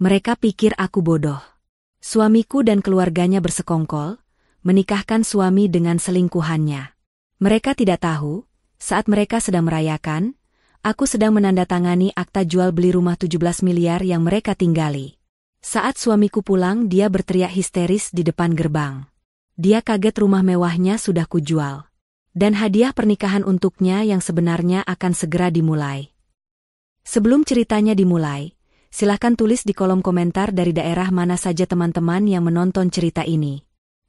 Mereka pikir aku bodoh. Suamiku dan keluarganya bersekongkol, menikahkan suami dengan selingkuhannya. Mereka tidak tahu, saat mereka sedang merayakan, aku sedang menandatangani akta jual beli rumah 17 miliar yang mereka tinggali. Saat suamiku pulang, dia berteriak histeris di depan gerbang. Dia kaget rumah mewahnya sudah kujual. Dan hadiah pernikahan untuknya yang sebenarnya akan segera dimulai. Sebelum ceritanya dimulai, silahkan tulis di kolom komentar dari daerah mana saja teman-teman yang menonton cerita ini.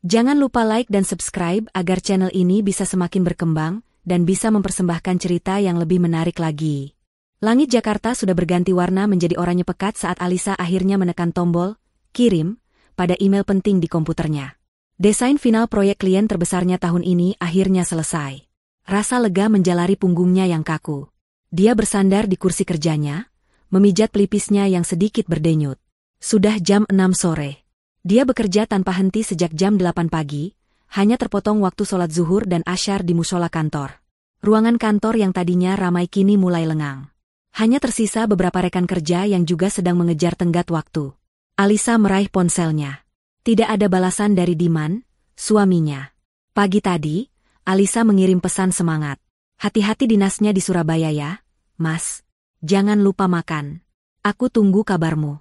Jangan lupa like dan subscribe agar channel ini bisa semakin berkembang dan bisa mempersembahkan cerita yang lebih menarik lagi. Langit Jakarta sudah berganti warna menjadi oranye pekat saat Alisa akhirnya menekan tombol "Kirim" pada email penting di komputernya. Desain final proyek klien terbesarnya tahun ini akhirnya selesai. Rasa lega menjalari punggungnya yang kaku. Dia bersandar di kursi kerjanya, memijat pelipisnya yang sedikit berdenyut. Sudah jam 6 sore. Dia bekerja tanpa henti sejak jam 8 pagi, hanya terpotong waktu sholat zuhur dan asyar di musola kantor. Ruangan kantor yang tadinya ramai kini mulai lengang. Hanya tersisa beberapa rekan kerja yang juga sedang mengejar tenggat waktu. Alisa meraih ponselnya. Tidak ada balasan dari Diman, suaminya. Pagi tadi, Alisa mengirim pesan semangat. Hati-hati dinasnya di Surabaya ya, Mas. Jangan lupa makan. Aku tunggu kabarmu.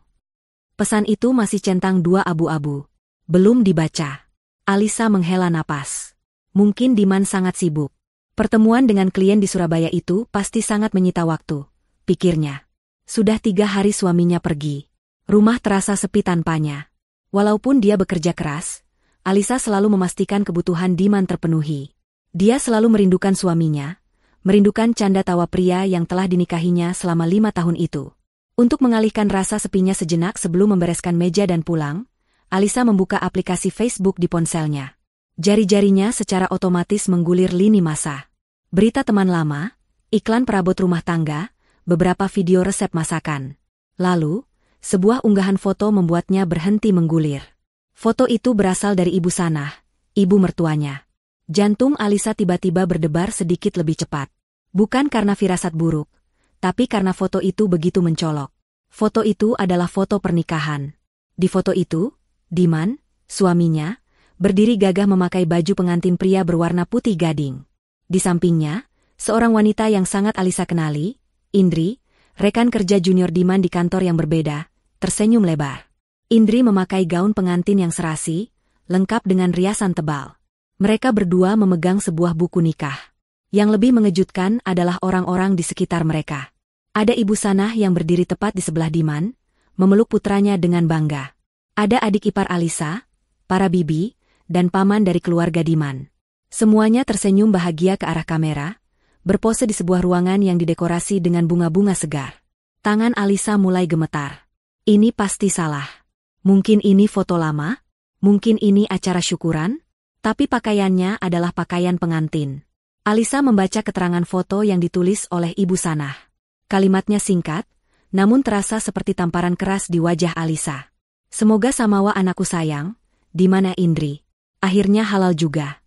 Pesan itu masih centang 2 abu-abu. Belum dibaca. Alisa menghela napas. Mungkin Diman sangat sibuk. Pertemuan dengan klien di Surabaya itu pasti sangat menyita waktu. Pikirnya. Sudah 3 hari suaminya pergi. Rumah terasa sepi tanpanya. Walaupun dia bekerja keras, Alisa selalu memastikan kebutuhan Diman terpenuhi. Dia selalu merindukan suaminya, merindukan canda tawa pria yang telah dinikahinya selama 5 tahun itu. Untuk mengalihkan rasa sepinya sejenak sebelum membereskan meja dan pulang, Alisa membuka aplikasi Facebook di ponselnya. Jari-jarinya secara otomatis menggulir lini masa. Berita teman lama, iklan perabot rumah tangga, beberapa video resep masakan. Lalu, sebuah unggahan foto membuatnya berhenti menggulir. Foto itu berasal dari Ibu Sanah, ibu mertuanya. Jantung Alisa tiba-tiba berdebar sedikit lebih cepat. Bukan karena firasat buruk, tapi karena foto itu begitu mencolok. Foto itu adalah foto pernikahan. Di foto itu, Diman, suaminya, berdiri gagah memakai baju pengantin pria berwarna putih gading. Di sampingnya, seorang wanita yang sangat Alisa kenali, Indri, rekan kerja junior Diman di kantor yang berbeda, tersenyum lebar. Indri memakai gaun pengantin yang serasi, lengkap dengan riasan tebal. Mereka berdua memegang sebuah buku nikah. Yang lebih mengejutkan adalah orang-orang di sekitar mereka. Ada Ibu Sanah yang berdiri tepat di sebelah Diman, memeluk putranya dengan bangga. Ada adik ipar Alisa, para bibi, dan paman dari keluarga Diman. Semuanya tersenyum bahagia ke arah kamera, berpose di sebuah ruangan yang didekorasi dengan bunga-bunga segar. Tangan Alisa mulai gemetar. Ini pasti salah. Mungkin ini foto lama? Mungkin ini acara syukuran? Tapi pakaiannya adalah pakaian pengantin. Alisa membaca keterangan foto yang ditulis oleh Ibu Sanah. Kalimatnya singkat, namun terasa seperti tamparan keras di wajah Alisa. Semoga samawa anakku sayang, di mana Indri? Akhirnya halal juga.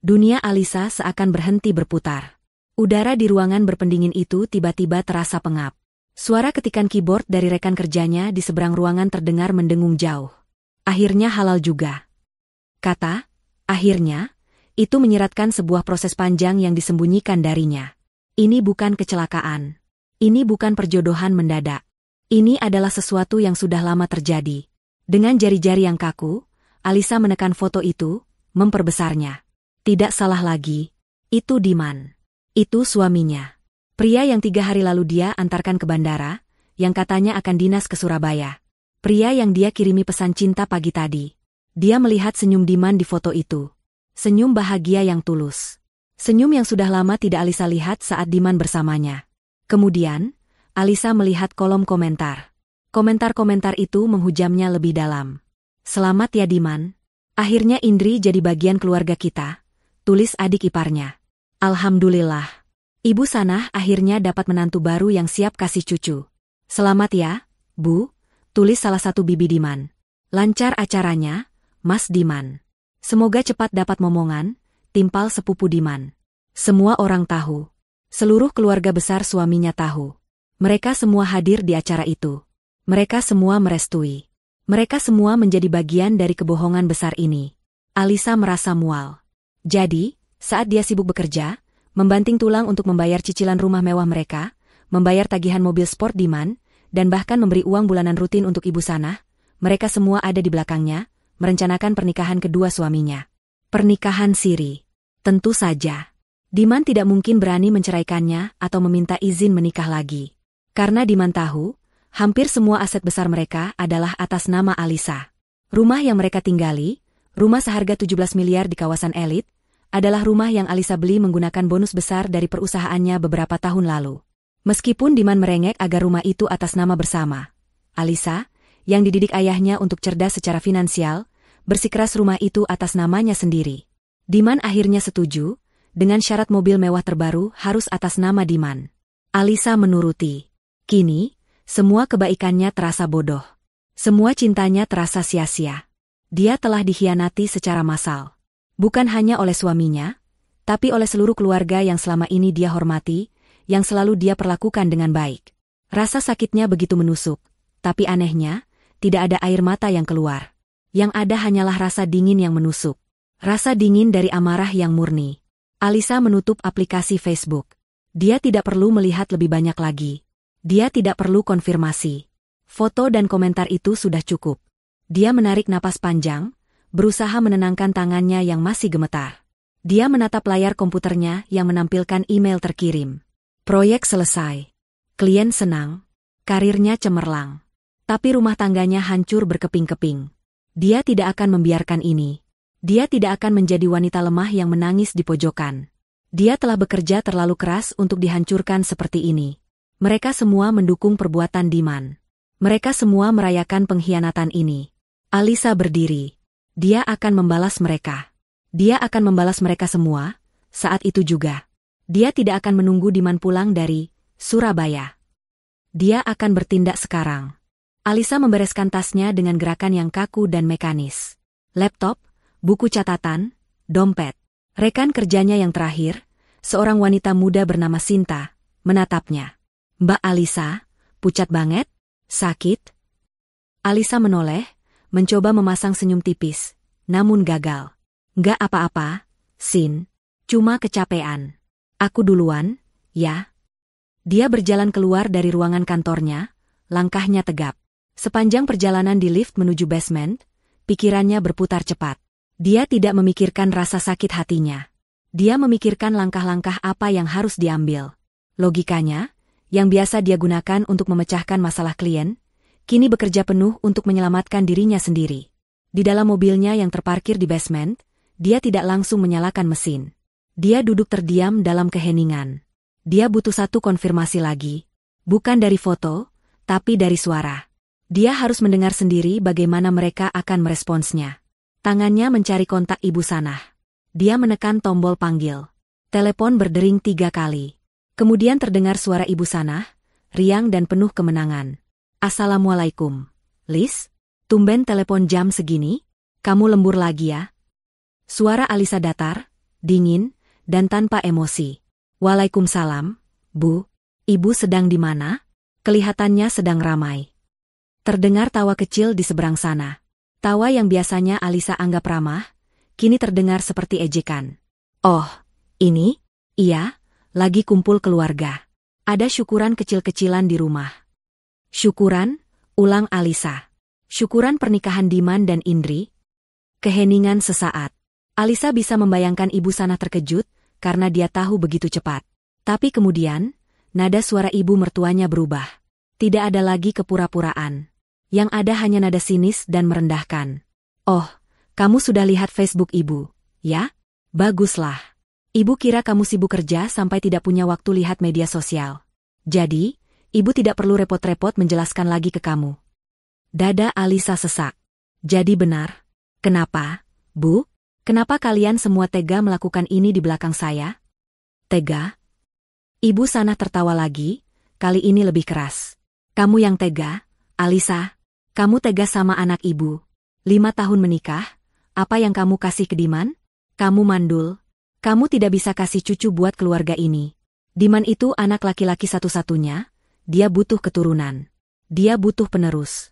Dunia Alisa seakan berhenti berputar. Udara di ruangan berpendingin itu tiba-tiba terasa pengap. Suara ketikan keyboard dari rekan kerjanya di seberang ruangan terdengar mendengung jauh. Akhirnya halal juga. Kata, akhirnya, itu menyiratkan sebuah proses panjang yang disembunyikan darinya. Ini bukan kecelakaan. Ini bukan perjodohan mendadak. Ini adalah sesuatu yang sudah lama terjadi. Dengan jari-jari yang kaku, Alisa menekan foto itu, memperbesarnya. Tidak salah lagi. Itu Diman. Itu suaminya. Pria yang 3 hari lalu dia antarkan ke bandara, yang katanya akan dinas ke Surabaya. Pria yang dia kirimi pesan cinta pagi tadi. Dia melihat senyum Diman di foto itu. Senyum bahagia yang tulus. Senyum yang sudah lama tidak Alisa lihat saat Diman bersamanya. Kemudian, Alisa melihat kolom komentar. Komentar-komentar itu menghujamnya lebih dalam. Selamat ya Diman. Akhirnya Indri jadi bagian keluarga kita, tulis adik iparnya. Alhamdulillah. Ibu Sanah akhirnya dapat menantu baru yang siap kasih cucu. Selamat ya, Bu, tulis salah satu bibi Diman. Lancar acaranya, Mas Diman. Semoga cepat dapat momongan, timpal sepupu Diman. Semua orang tahu. Seluruh keluarga besar suaminya tahu. Mereka semua hadir di acara itu. Mereka semua merestui. Mereka semua menjadi bagian dari kebohongan besar ini. Alisa merasa mual. Jadi, saat dia sibuk bekerja, membanting tulang untuk membayar cicilan rumah mewah mereka, membayar tagihan mobil sport Diman, dan bahkan memberi uang bulanan rutin untuk ibu Sanah, mereka semua ada di belakangnya, merencanakan pernikahan kedua suaminya. Pernikahan siri. Tentu saja. Diman tidak mungkin berani menceraikannya atau meminta izin menikah lagi. Karena Diman tahu, hampir semua aset besar mereka adalah atas nama Alisa. Rumah yang mereka tinggali, rumah seharga 17 miliar di kawasan elit, adalah rumah yang Alisa beli menggunakan bonus besar dari perusahaannya beberapa tahun lalu. Meskipun Diman merengek agar rumah itu atas nama bersama, Alisa, yang dididik ayahnya untuk cerdas secara finansial, bersikeras rumah itu atas namanya sendiri. Diman akhirnya setuju, dengan syarat mobil mewah terbaru harus atas nama Diman. Alisa menuruti. Kini, semua kebaikannya terasa bodoh. Semua cintanya terasa sia-sia. Dia telah dikhianati secara massal. Bukan hanya oleh suaminya, tapi oleh seluruh keluarga yang selama ini dia hormati, yang selalu dia perlakukan dengan baik. Rasa sakitnya begitu menusuk, tapi anehnya, tidak ada air mata yang keluar. Yang ada hanyalah rasa dingin yang menusuk. Rasa dingin dari amarah yang murni. Alisa menutup aplikasi Facebook. Dia tidak perlu melihat lebih banyak lagi. Dia tidak perlu konfirmasi. Foto dan komentar itu sudah cukup. Dia menarik napas panjang, berusaha menenangkan tangannya yang masih gemetar. Dia menatap layar komputernya yang menampilkan email terkirim. Proyek selesai. Klien senang. Karirnya cemerlang. Tapi rumah tangganya hancur berkeping-keping. Dia tidak akan membiarkan ini. Dia tidak akan menjadi wanita lemah yang menangis di pojokan. Dia telah bekerja terlalu keras untuk dihancurkan seperti ini. Mereka semua mendukung perbuatan Diman. Mereka semua merayakan pengkhianatan ini. Alisa berdiri. Dia akan membalas mereka. Dia akan membalas mereka semua, saat itu juga. Dia tidak akan menunggu Diman pulang dari Surabaya. Dia akan bertindak sekarang. Alisa membereskan tasnya dengan gerakan yang kaku dan mekanis. Laptop, buku catatan, dompet. Rekan kerjanya yang terakhir, seorang wanita muda bernama Sinta, menatapnya. Mbak Alisa, pucat banget? Sakit? Alisa menoleh, mencoba memasang senyum tipis, namun gagal. Nggak apa-apa, Sin. Cuma kecapean. Aku duluan, ya? Dia berjalan keluar dari ruangan kantornya, langkahnya tegap. Sepanjang perjalanan di lift menuju basement, pikirannya berputar cepat. Dia tidak memikirkan rasa sakit hatinya. Dia memikirkan langkah-langkah apa yang harus diambil. Logikanya, yang biasa dia gunakan untuk memecahkan masalah klien, kini bekerja penuh untuk menyelamatkan dirinya sendiri. Di dalam mobilnya yang terparkir di basement, dia tidak langsung menyalakan mesin. Dia duduk terdiam dalam keheningan. Dia butuh satu konfirmasi lagi. Bukan dari foto, tapi dari suara. Dia harus mendengar sendiri bagaimana mereka akan meresponsnya. Tangannya mencari kontak Ibu Sanah. Dia menekan tombol panggil. Telepon berdering 3 kali. Kemudian terdengar suara Ibu Sanah, riang dan penuh kemenangan. Assalamualaikum. Lis, tumben telepon jam segini? Kamu lembur lagi ya? Suara Alisa datar, dingin, dan tanpa emosi. Waalaikumsalam, Bu. Ibu sedang di mana? Kelihatannya sedang ramai. Terdengar tawa kecil di seberang sana. Tawa yang biasanya Alisa anggap ramah, kini terdengar seperti ejekan. Oh, ini? Iya, lagi kumpul keluarga. Ada syukuran kecil-kecilan di rumah. Syukuran? Ulang Alisa. Syukuran pernikahan Diman dan Indri? Keheningan sesaat. Alisa bisa membayangkan Ibu Sanah terkejut, karena dia tahu begitu cepat. Tapi kemudian, nada suara ibu mertuanya berubah. Tidak ada lagi kepura-puraan. Yang ada hanya nada sinis dan merendahkan. Oh, kamu sudah lihat Facebook ibu, ya? Baguslah. Ibu kira kamu sibuk kerja sampai tidak punya waktu lihat media sosial. Jadi, ibu tidak perlu repot-repot menjelaskan lagi ke kamu. Dada Alisa sesak. Jadi benar. Kenapa, Bu? Kenapa kalian semua tega melakukan ini di belakang saya? Tega? Ibu Sanah tertawa lagi, kali ini lebih keras. Kamu yang tega, Alisa. Kamu tega sama anak ibu. 5 tahun menikah, apa yang kamu kasih ke Diman? Kamu mandul. Kamu tidak bisa kasih cucu buat keluarga ini. Diman itu anak laki-laki satu-satunya, dia butuh keturunan. Dia butuh penerus.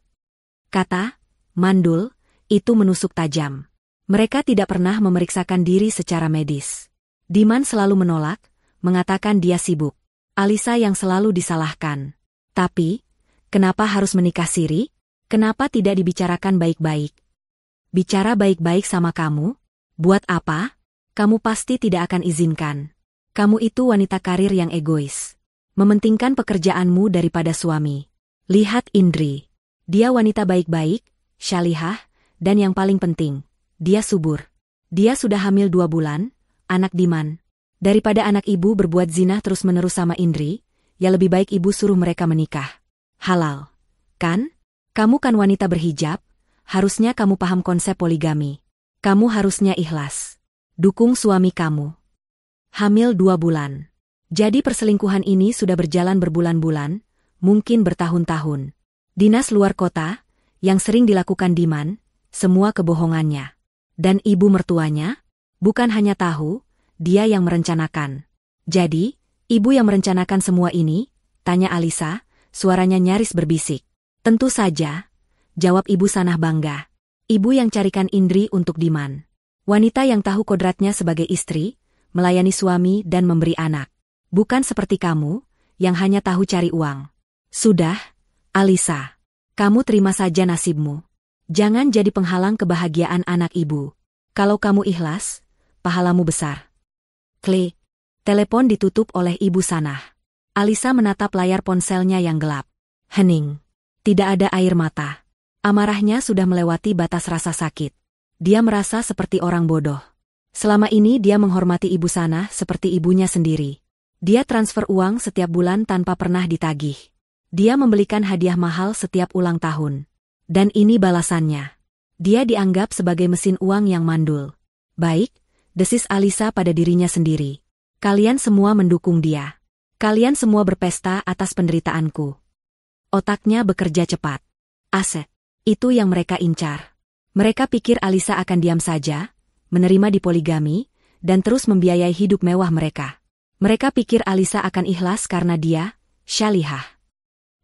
Kata Mandul itu menusuk tajam. Mereka tidak pernah memeriksakan diri secara medis. Diman selalu menolak, mengatakan dia sibuk. Alisa yang selalu disalahkan. Tapi, kenapa harus menikah siri? Kenapa tidak dibicarakan baik-baik? Bicara baik-baik sama kamu? Buat apa? Kamu pasti tidak akan izinkan. Kamu itu wanita karir yang egois. Mementingkan pekerjaanmu daripada suami. Lihat Indri. Dia wanita baik-baik, syalihah, dan yang paling penting, dia subur. Dia sudah hamil 2 bulan, anak Diman. Daripada anak ibu berbuat zina terus-menerus sama Indri, ya lebih baik ibu suruh mereka menikah. Halal. Kan? Kamu kan wanita berhijab, harusnya kamu paham konsep poligami. Kamu harusnya ikhlas. Dukung suami kamu. Hamil 2 bulan. Jadi perselingkuhan ini sudah berjalan berbulan-bulan, mungkin bertahun-tahun. Dinas luar kota, yang sering dilakukan Diman, semua kebohongannya. Dan ibu mertuanya? Bukan hanya tahu, dia yang merencanakan. Jadi, ibu yang merencanakan semua ini? Tanya Alisa, suaranya nyaris berbisik. Tentu saja, jawab ibu Sanah bangga. Ibu yang carikan Indri untuk Diman. Wanita yang tahu kodratnya sebagai istri, melayani suami dan memberi anak. Bukan seperti kamu, yang hanya tahu cari uang. Sudah, Alisa. Kamu terima saja nasibmu. Jangan jadi penghalang kebahagiaan anak ibu. Kalau kamu ikhlas, pahalamu besar. Klik. Telepon ditutup oleh ibu Sanah. Alisa menatap layar ponselnya yang gelap. Hening. Tidak ada air mata. Amarahnya sudah melewati batas rasa sakit. Dia merasa seperti orang bodoh. Selama ini dia menghormati ibu Sanah seperti ibunya sendiri. Dia transfer uang setiap bulan tanpa pernah ditagih. Dia membelikan hadiah mahal setiap ulang tahun. Dan ini balasannya. Dia dianggap sebagai mesin uang yang mandul. Baik, desis Alisa pada dirinya sendiri. Kalian semua mendukung dia. Kalian semua berpesta atas penderitaanku. Otaknya bekerja cepat. Aset. Itu yang mereka incar. Mereka pikir Alisa akan diam saja, menerima dipoligami, dan terus membiayai hidup mewah mereka. Mereka pikir Alisa akan ikhlas karena dia, syalihah.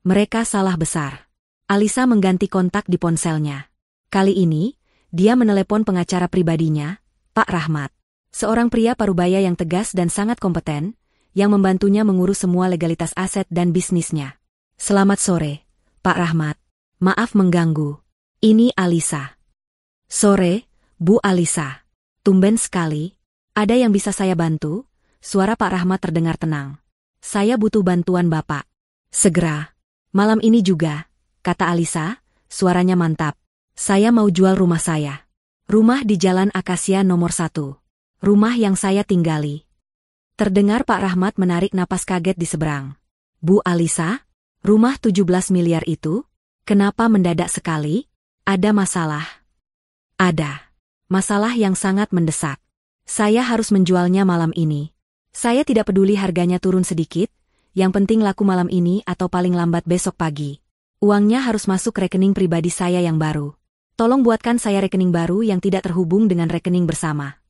Mereka salah besar. Alisa mengganti kontak di ponselnya. Kali ini, dia menelepon pengacara pribadinya, Pak Rahmat. Seorang pria parubaya yang tegas dan sangat kompeten, yang membantunya mengurus semua legalitas aset dan bisnisnya. Selamat sore, Pak Rahmat. Maaf mengganggu. Ini Alisa. Sore, Bu Alisa. Tumben sekali. Ada yang bisa saya bantu? Suara Pak Rahmat terdengar tenang. Saya butuh bantuan Bapak. Segera. Malam ini juga, kata Alisa, suaranya mantap. Saya mau jual rumah saya. Rumah di Jalan Akasia nomor 1. Rumah yang saya tinggali. Terdengar Pak Rahmat menarik napas kaget di seberang. Bu Alisa, rumah 17 miliar itu? Kenapa mendadak sekali? Ada masalah? Ada. Masalah yang sangat mendesak. Saya harus menjualnya malam ini. Saya tidak peduli harganya turun sedikit, yang penting laku malam ini atau paling lambat besok pagi. Uangnya harus masuk rekening pribadi saya yang baru. Tolong buatkan saya rekening baru yang tidak terhubung dengan rekening bersama.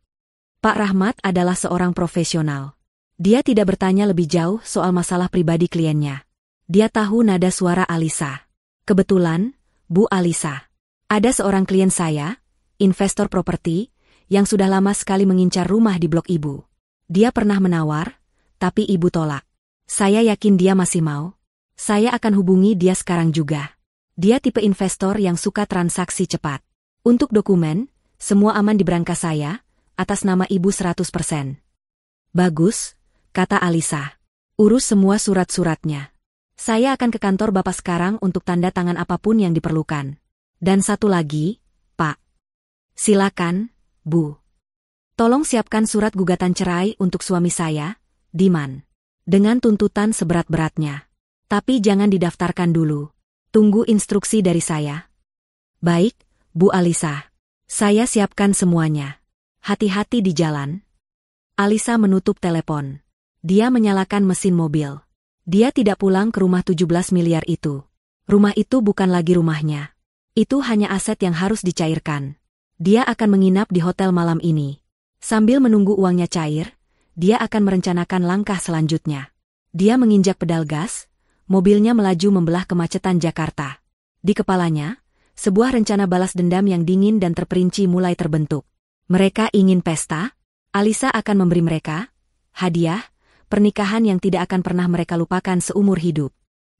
Pak Rahmat adalah seorang profesional. Dia tidak bertanya lebih jauh soal masalah pribadi kliennya. Dia tahu nada suara Alisa. Kebetulan, Bu Alisa. Ada seorang klien saya, investor properti, yang sudah lama sekali mengincar rumah di blok ibu. Dia pernah menawar, tapi ibu tolak. Saya yakin dia masih mau. Saya akan hubungi dia sekarang juga. Dia tipe investor yang suka transaksi cepat. Untuk dokumen, semua aman di berangkas saya, atas nama ibu 100%. Bagus, kata Alisa. Urus semua surat-suratnya. Saya akan ke kantor Bapak sekarang untuk tanda tangan apapun yang diperlukan. Dan satu lagi, Pak. Silakan, Bu. Tolong siapkan surat gugatan cerai untuk suami saya, Diman. Dengan tuntutan seberat-beratnya. Tapi jangan didaftarkan dulu. Tunggu instruksi dari saya. Baik, Bu Alisa. Saya siapkan semuanya. Hati-hati di jalan. Alisa menutup telepon. Dia menyalakan mesin mobil. Dia tidak pulang ke rumah 17 miliar itu. Rumah itu bukan lagi rumahnya. Itu hanya aset yang harus dicairkan. Dia akan menginap di hotel malam ini. Sambil menunggu uangnya cair, dia akan merencanakan langkah selanjutnya. Dia menginjak pedal gas, mobilnya melaju membelah kemacetan Jakarta. Di kepalanya, sebuah rencana balas dendam yang dingin dan terperinci mulai terbentuk. Mereka ingin pesta? Alisa akan memberi mereka hadiah, pernikahan yang tidak akan pernah mereka lupakan seumur hidup.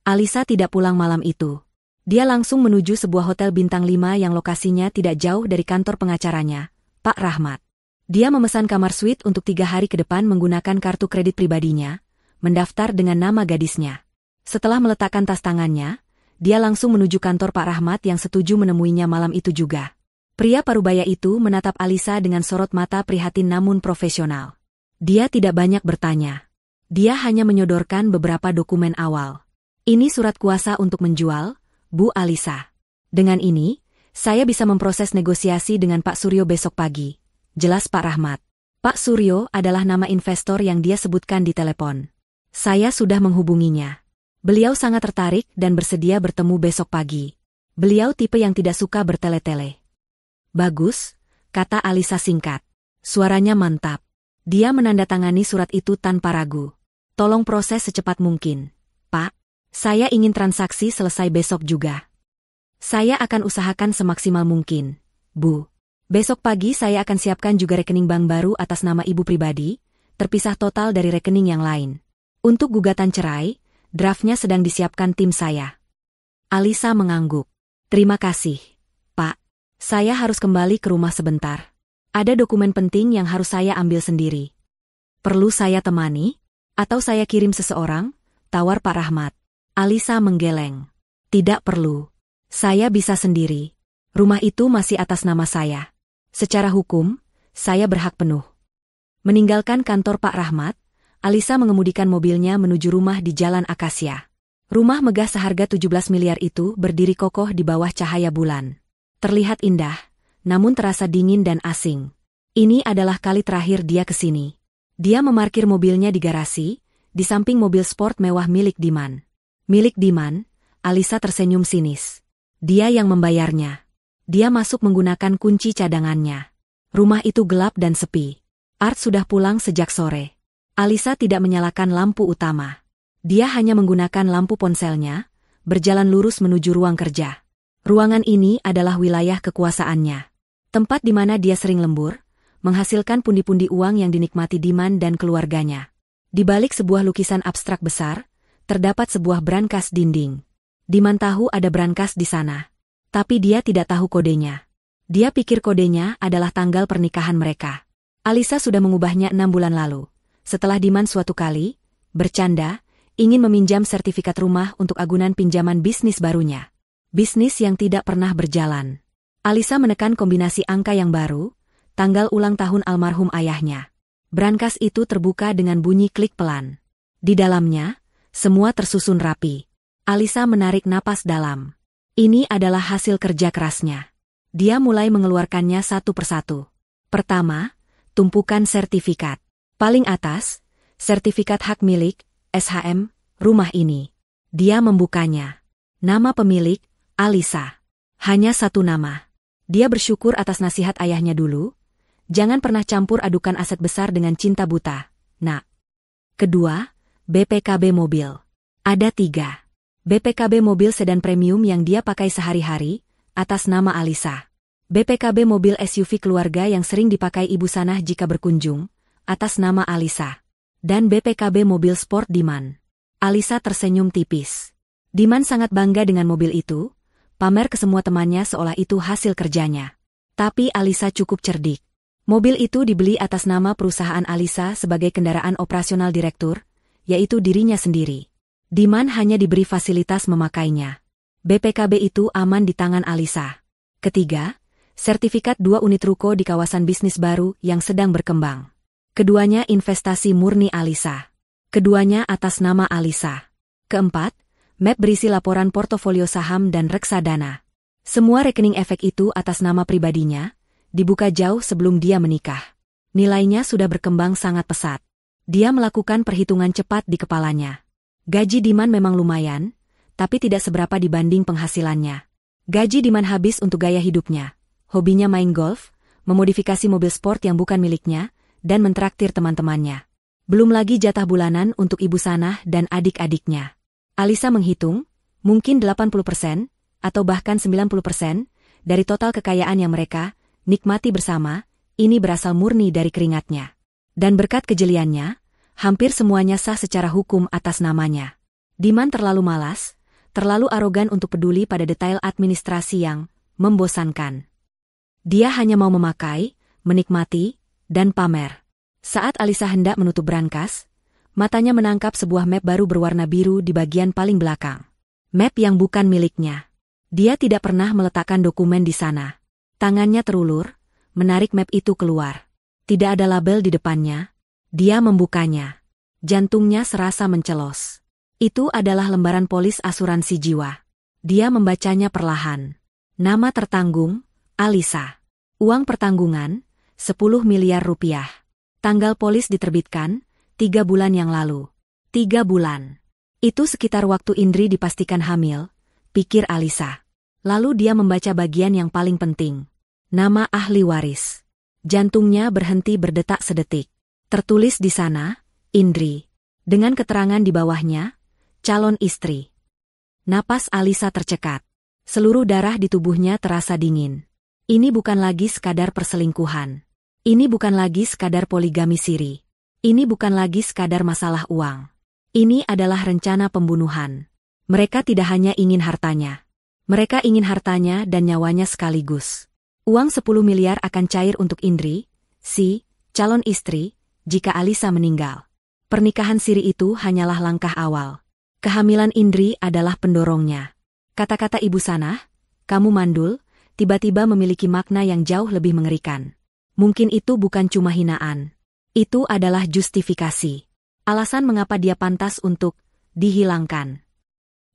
Alisa tidak pulang malam itu. Dia langsung menuju sebuah hotel bintang 5 yang lokasinya tidak jauh dari kantor pengacaranya, Pak Rahmat. Dia memesan kamar suite untuk 3 hari ke depan menggunakan kartu kredit pribadinya, mendaftar dengan nama gadisnya. Setelah meletakkan tas tangannya, dia langsung menuju kantor Pak Rahmat yang setuju menemuinya malam itu juga. Pria parubaya itu menatap Alisa dengan sorot mata prihatin namun profesional. Dia tidak banyak bertanya. Dia hanya menyodorkan beberapa dokumen awal. Ini surat kuasa untuk menjual, Bu Alisa. Dengan ini, saya bisa memproses negosiasi dengan Pak Suryo besok pagi. Jelas Pak Rahmat. Pak Suryo adalah nama investor yang dia sebutkan di telepon. Saya sudah menghubunginya. Beliau sangat tertarik dan bersedia bertemu besok pagi. Beliau tipe yang tidak suka bertele-tele. Bagus, kata Alisa singkat. Suaranya mantap. Dia menandatangani surat itu tanpa ragu. Tolong proses secepat mungkin, Pak. Saya ingin transaksi selesai besok juga. Saya akan usahakan semaksimal mungkin, Bu. Besok pagi saya akan siapkan juga rekening bank baru atas nama ibu pribadi, terpisah total dari rekening yang lain. Untuk gugatan cerai, draftnya sedang disiapkan tim saya. Alisa mengangguk. Terima kasih, Pak. Saya harus kembali ke rumah sebentar. Ada dokumen penting yang harus saya ambil sendiri. Perlu saya temani? Atau saya kirim seseorang? Tawar Pak Rahmat. Alisa menggeleng. Tidak perlu. Saya bisa sendiri. Rumah itu masih atas nama saya. Secara hukum, saya berhak penuh. Meninggalkan kantor Pak Rahmat, Alisa mengemudikan mobilnya menuju rumah di Jalan Akasia. Rumah megah seharga 17 miliar itu berdiri kokoh di bawah cahaya bulan. Terlihat indah, namun terasa dingin dan asing. Ini adalah kali terakhir dia ke sini. Dia memarkir mobilnya di garasi, di samping mobil sport mewah milik Diman. Milik Diman, Alisa tersenyum sinis. Dia yang membayarnya. Dia masuk menggunakan kunci cadangannya. Rumah itu gelap dan sepi. Art sudah pulang sejak sore. Alisa tidak menyalakan lampu utama. Dia hanya menggunakan lampu ponselnya, berjalan lurus menuju ruang kerja. Ruangan ini adalah wilayah kekuasaannya. Tempat di mana dia sering lembur, menghasilkan pundi-pundi uang yang dinikmati Diman dan keluarganya. Di balik sebuah lukisan abstrak besar, terdapat sebuah brankas dinding. Diman tahu ada brankas di sana. Tapi dia tidak tahu kodenya. Dia pikir kodenya adalah tanggal pernikahan mereka. Alisa sudah mengubahnya 6 bulan lalu. Setelah Diman suatu kali, bercanda, ingin meminjam sertifikat rumah untuk agunan pinjaman bisnis barunya. Bisnis yang tidak pernah berjalan. Alisa menekan kombinasi angka yang baru, tanggal ulang tahun almarhum ayahnya. Brankas itu terbuka dengan bunyi klik pelan. Di dalamnya, semua tersusun rapi. Alisa menarik napas dalam. Ini adalah hasil kerja kerasnya. Dia mulai mengeluarkannya satu persatu. Pertama, tumpukan sertifikat. Paling atas, sertifikat hak milik, SHM, rumah ini. Dia membukanya. Nama pemilik, Alisa. Hanya satu nama. Dia bersyukur atas nasihat ayahnya dulu. Jangan pernah campur adukan aset besar dengan cinta buta, nak. Kedua, BPKB mobil. Ada 3. BPKB mobil sedan premium yang dia pakai sehari-hari, atas nama Alisa. BPKB mobil SUV keluarga yang sering dipakai ibu Sanah jika berkunjung, atas nama Alisa. Dan BPKB mobil sport Diman. Alisa tersenyum tipis. Diman sangat bangga dengan mobil itu, pamer ke semua temannya seolah itu hasil kerjanya. Tapi Alisa cukup cerdik. Mobil itu dibeli atas nama perusahaan Alisa sebagai kendaraan operasional direktur, yaitu dirinya sendiri. Diman hanya diberi fasilitas memakainya. BPKB itu aman di tangan Alisa. Ketiga, sertifikat 2 unit ruko di kawasan bisnis baru yang sedang berkembang. Keduanya investasi murni Alisa. Keduanya atas nama Alisa. Keempat, map berisi laporan portofolio saham dan reksadana. Semua rekening efek itu atas nama pribadinya, dibuka jauh sebelum dia menikah. Nilainya sudah berkembang sangat pesat. Dia melakukan perhitungan cepat di kepalanya. Gaji Diman memang lumayan, tapi tidak seberapa dibanding penghasilannya. Gaji Diman habis untuk gaya hidupnya. Hobinya main golf, memodifikasi mobil sport yang bukan miliknya, dan mentraktir teman-temannya. Belum lagi jatah bulanan untuk ibu Sanah dan adik-adiknya. Alisa menghitung, mungkin 80%, atau bahkan 90%, dari total kekayaan yang mereka nikmati bersama, ini berasal murni dari keringatnya. Dan berkat kejeliannya, hampir semuanya sah secara hukum atas namanya. Diman terlalu malas, terlalu arogan untuk peduli pada detail administrasi yang membosankan. Dia hanya mau memakai, menikmati, dan pamer. Saat Alisa hendak menutup brankas, matanya menangkap sebuah map baru berwarna biru di bagian paling belakang. Map yang bukan miliknya. Dia tidak pernah meletakkan dokumen di sana. Tangannya terulur, menarik map itu keluar. Tidak ada label di depannya. Dia membukanya. Jantungnya serasa mencelos. Itu adalah lembaran polis asuransi jiwa. Dia membacanya perlahan. Nama tertanggung, Alisa. Uang pertanggungan, 10 miliar rupiah. Tanggal polis diterbitkan, 3 bulan yang lalu. 3 bulan. Itu sekitar waktu Indri dipastikan hamil, pikir Alisa. Lalu dia membaca bagian yang paling penting. Nama ahli waris. Jantungnya berhenti berdetak sedetik. Tertulis di sana, Indri. Dengan keterangan di bawahnya, calon istri. Napas Alisa tercekat. Seluruh darah di tubuhnya terasa dingin. Ini bukan lagi sekadar perselingkuhan. Ini bukan lagi sekadar poligami siri. Ini bukan lagi sekadar masalah uang. Ini adalah rencana pembunuhan. Mereka tidak hanya ingin hartanya. Mereka ingin hartanya dan nyawanya sekaligus. Uang 10 miliar akan cair untuk Indri, si calon istri, jika Alisa meninggal. Pernikahan siri itu hanyalah langkah awal. Kehamilan Indri adalah pendorongnya. Kata-kata Ibu Sanah, kamu mandul, tiba-tiba memiliki makna yang jauh lebih mengerikan. Mungkin itu bukan cuma hinaan. Itu adalah justifikasi. Alasan mengapa dia pantas untuk dihilangkan.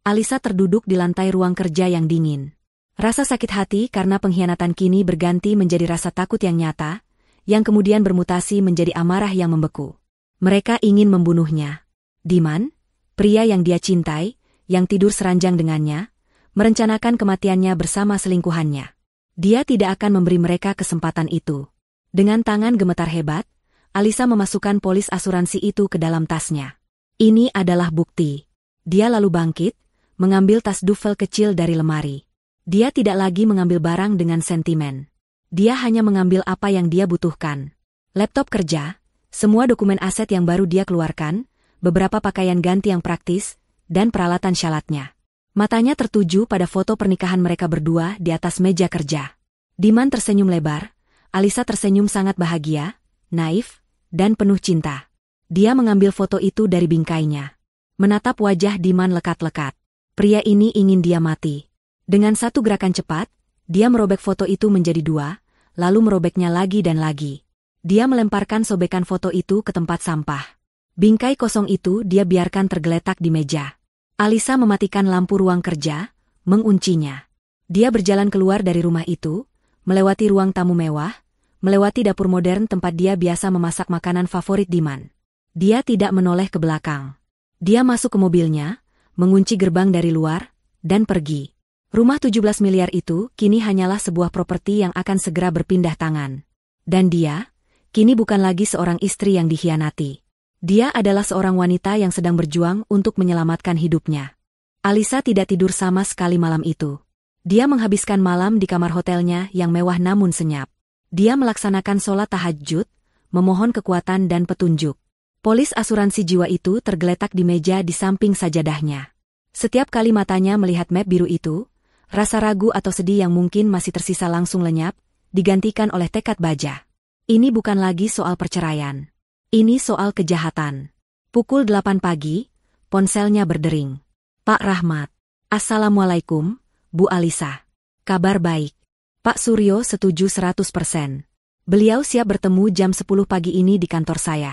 Alisa terduduk di lantai ruang kerja yang dingin. Rasa sakit hati karena pengkhianatan kini berganti menjadi rasa takut yang nyata, yang kemudian bermutasi menjadi amarah yang membeku. Mereka ingin membunuhnya. Diman, pria yang dia cintai, yang tidur seranjang dengannya, merencanakan kematiannya bersama selingkuhannya. Dia tidak akan memberi mereka kesempatan itu. Dengan tangan gemetar hebat, Alisa memasukkan polis asuransi itu ke dalam tasnya. Ini adalah bukti. Dia lalu bangkit, mengambil tas duffel kecil dari lemari. Dia tidak lagi mengambil barang dengan sentimen. Dia hanya mengambil apa yang dia butuhkan. Laptop kerja, semua dokumen aset yang baru dia keluarkan, beberapa pakaian ganti yang praktis, dan peralatan syalatnya. Matanya tertuju pada foto pernikahan mereka berdua di atas meja kerja. Diman tersenyum lebar, Alisa tersenyum sangat bahagia, naif, dan penuh cinta. Dia mengambil foto itu dari bingkainya. Menatap wajah Diman lekat-lekat. Pria ini ingin dia mati. Dengan satu gerakan cepat, dia merobek foto itu menjadi 2, lalu merobeknya lagi dan lagi. Dia melemparkan sobekan foto itu ke tempat sampah. Bingkai kosong itu dia biarkan tergeletak di meja. Alisa mematikan lampu ruang kerja, menguncinya. Dia berjalan keluar dari rumah itu, melewati ruang tamu mewah, melewati dapur modern tempat dia biasa memasak makanan favorit Diman. Dia tidak menoleh ke belakang. Dia masuk ke mobilnya, mengunci gerbang dari luar, dan pergi. Rumah 17 miliar itu kini hanyalah sebuah properti yang akan segera berpindah tangan. Dan dia, kini bukan lagi seorang istri yang dikhianati. Dia adalah seorang wanita yang sedang berjuang untuk menyelamatkan hidupnya. Alisa tidak tidur sama sekali malam itu. Dia menghabiskan malam di kamar hotelnya yang mewah namun senyap. Dia melaksanakan sholat tahajud, memohon kekuatan dan petunjuk. Polis asuransi jiwa itu tergeletak di meja di samping sajadahnya. Setiap kali matanya melihat map biru itu, rasa ragu atau sedih yang mungkin masih tersisa langsung lenyap, digantikan oleh tekad baja. Ini bukan lagi soal perceraian. Ini soal kejahatan. Pukul 8 pagi, ponselnya berdering. Pak Rahmat. Assalamualaikum, Bu Alisa. Kabar baik. Pak Suryo setuju 100%. Beliau siap bertemu jam 10 pagi ini di kantor saya.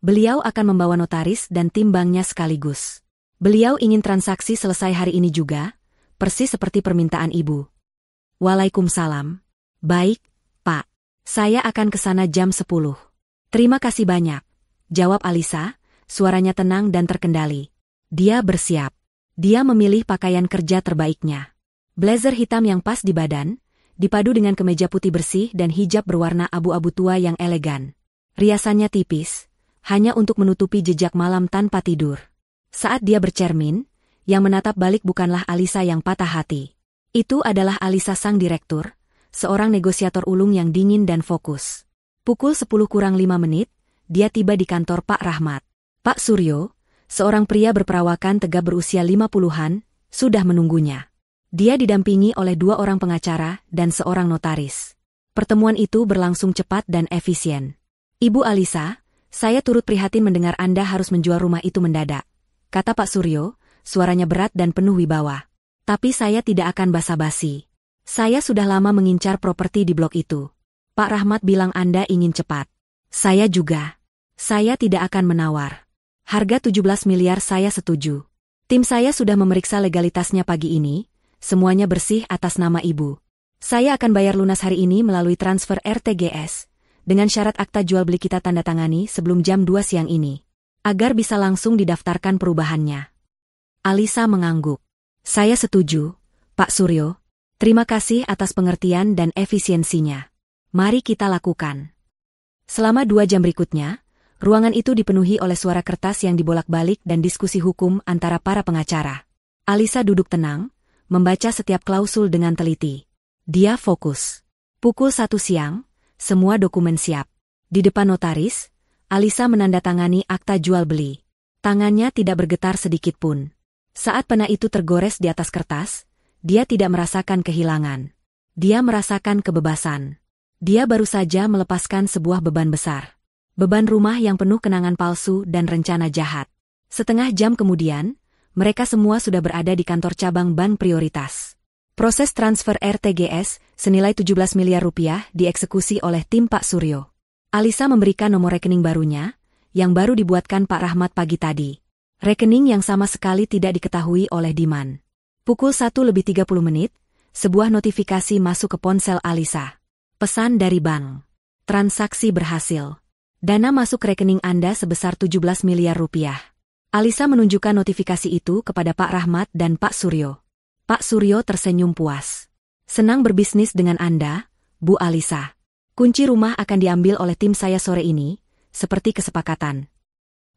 Beliau akan membawa notaris dan tim banknya sekaligus. Beliau ingin transaksi selesai hari ini juga, persis seperti permintaan Ibu. Waalaikumsalam. Baik, Pak. Saya akan ke sana jam 10. Terima kasih banyak, jawab Alisa, suaranya tenang dan terkendali. Dia bersiap. Dia memilih pakaian kerja terbaiknya. Blazer hitam yang pas di badan, dipadu dengan kemeja putih bersih dan hijab berwarna abu-abu tua yang elegan. Riasannya tipis, hanya untuk menutupi jejak malam tanpa tidur. Saat dia bercermin, Yang menatap balik bukanlah Alisa yang patah hati. Itu adalah Alisa sang direktur, seorang negosiator ulung yang dingin dan fokus. Pukul 10 kurang 5 menit, dia tiba di kantor Pak Rahmat. Pak Suryo, seorang pria berperawakan tegap berusia 50-an, sudah menunggunya. Dia didampingi oleh 2 orang pengacara dan seorang notaris. Pertemuan itu berlangsung cepat dan efisien. Ibu Alisa, saya turut prihatin mendengar Anda harus menjual rumah itu mendadak, kata Pak Suryo, suaranya berat dan penuh wibawa. Tapi saya tidak akan basa-basi. Saya sudah lama mengincar properti di blok itu. Pak Rahmat bilang Anda ingin cepat. Saya juga. Saya tidak akan menawar. Harga 17 miliar saya setuju. Tim saya sudah memeriksa legalitasnya pagi ini, semuanya bersih atas nama Ibu. Saya akan bayar lunas hari ini melalui transfer RTGS, dengan syarat akta jual beli kita tanda tangani sebelum jam 2 siang ini, agar bisa langsung didaftarkan perubahannya. Alisa mengangguk. Saya setuju, Pak Suryo. Terima kasih atas pengertian dan efisiensinya. Mari kita lakukan. Selama 2 jam berikutnya, ruangan itu dipenuhi oleh suara kertas yang dibolak-balik dan diskusi hukum antara para pengacara. Alisa duduk tenang, membaca setiap klausul dengan teliti. Dia fokus. Pukul 1 siang, semua dokumen siap. Di depan notaris, Alisa menandatangani akta jual beli. Tangannya tidak bergetar sedikit pun. Saat pena itu tergores di atas kertas, dia tidak merasakan kehilangan. Dia merasakan kebebasan. Dia baru saja melepaskan sebuah beban besar. Beban rumah yang penuh kenangan palsu dan rencana jahat. Setengah jam kemudian, mereka semua sudah berada di kantor cabang Bank Prioritas. Proses transfer RTGS senilai 17 miliar rupiah dieksekusi oleh tim Pak Suryo. Alisa memberikan nomor rekening barunya, yang baru dibuatkan Pak Rahmat pagi tadi. Rekening yang sama sekali tidak diketahui oleh Diman. Pukul 1:30, sebuah notifikasi masuk ke ponsel Alisa. Pesan dari bank. Transaksi berhasil. Dana masuk rekening Anda sebesar 17 miliar rupiah. Alisa menunjukkan notifikasi itu kepada Pak Rahmat dan Pak Suryo. Pak Suryo tersenyum puas. Senang berbisnis dengan Anda, Bu Alisa. Kunci rumah akan diambil oleh tim saya sore ini, seperti kesepakatan.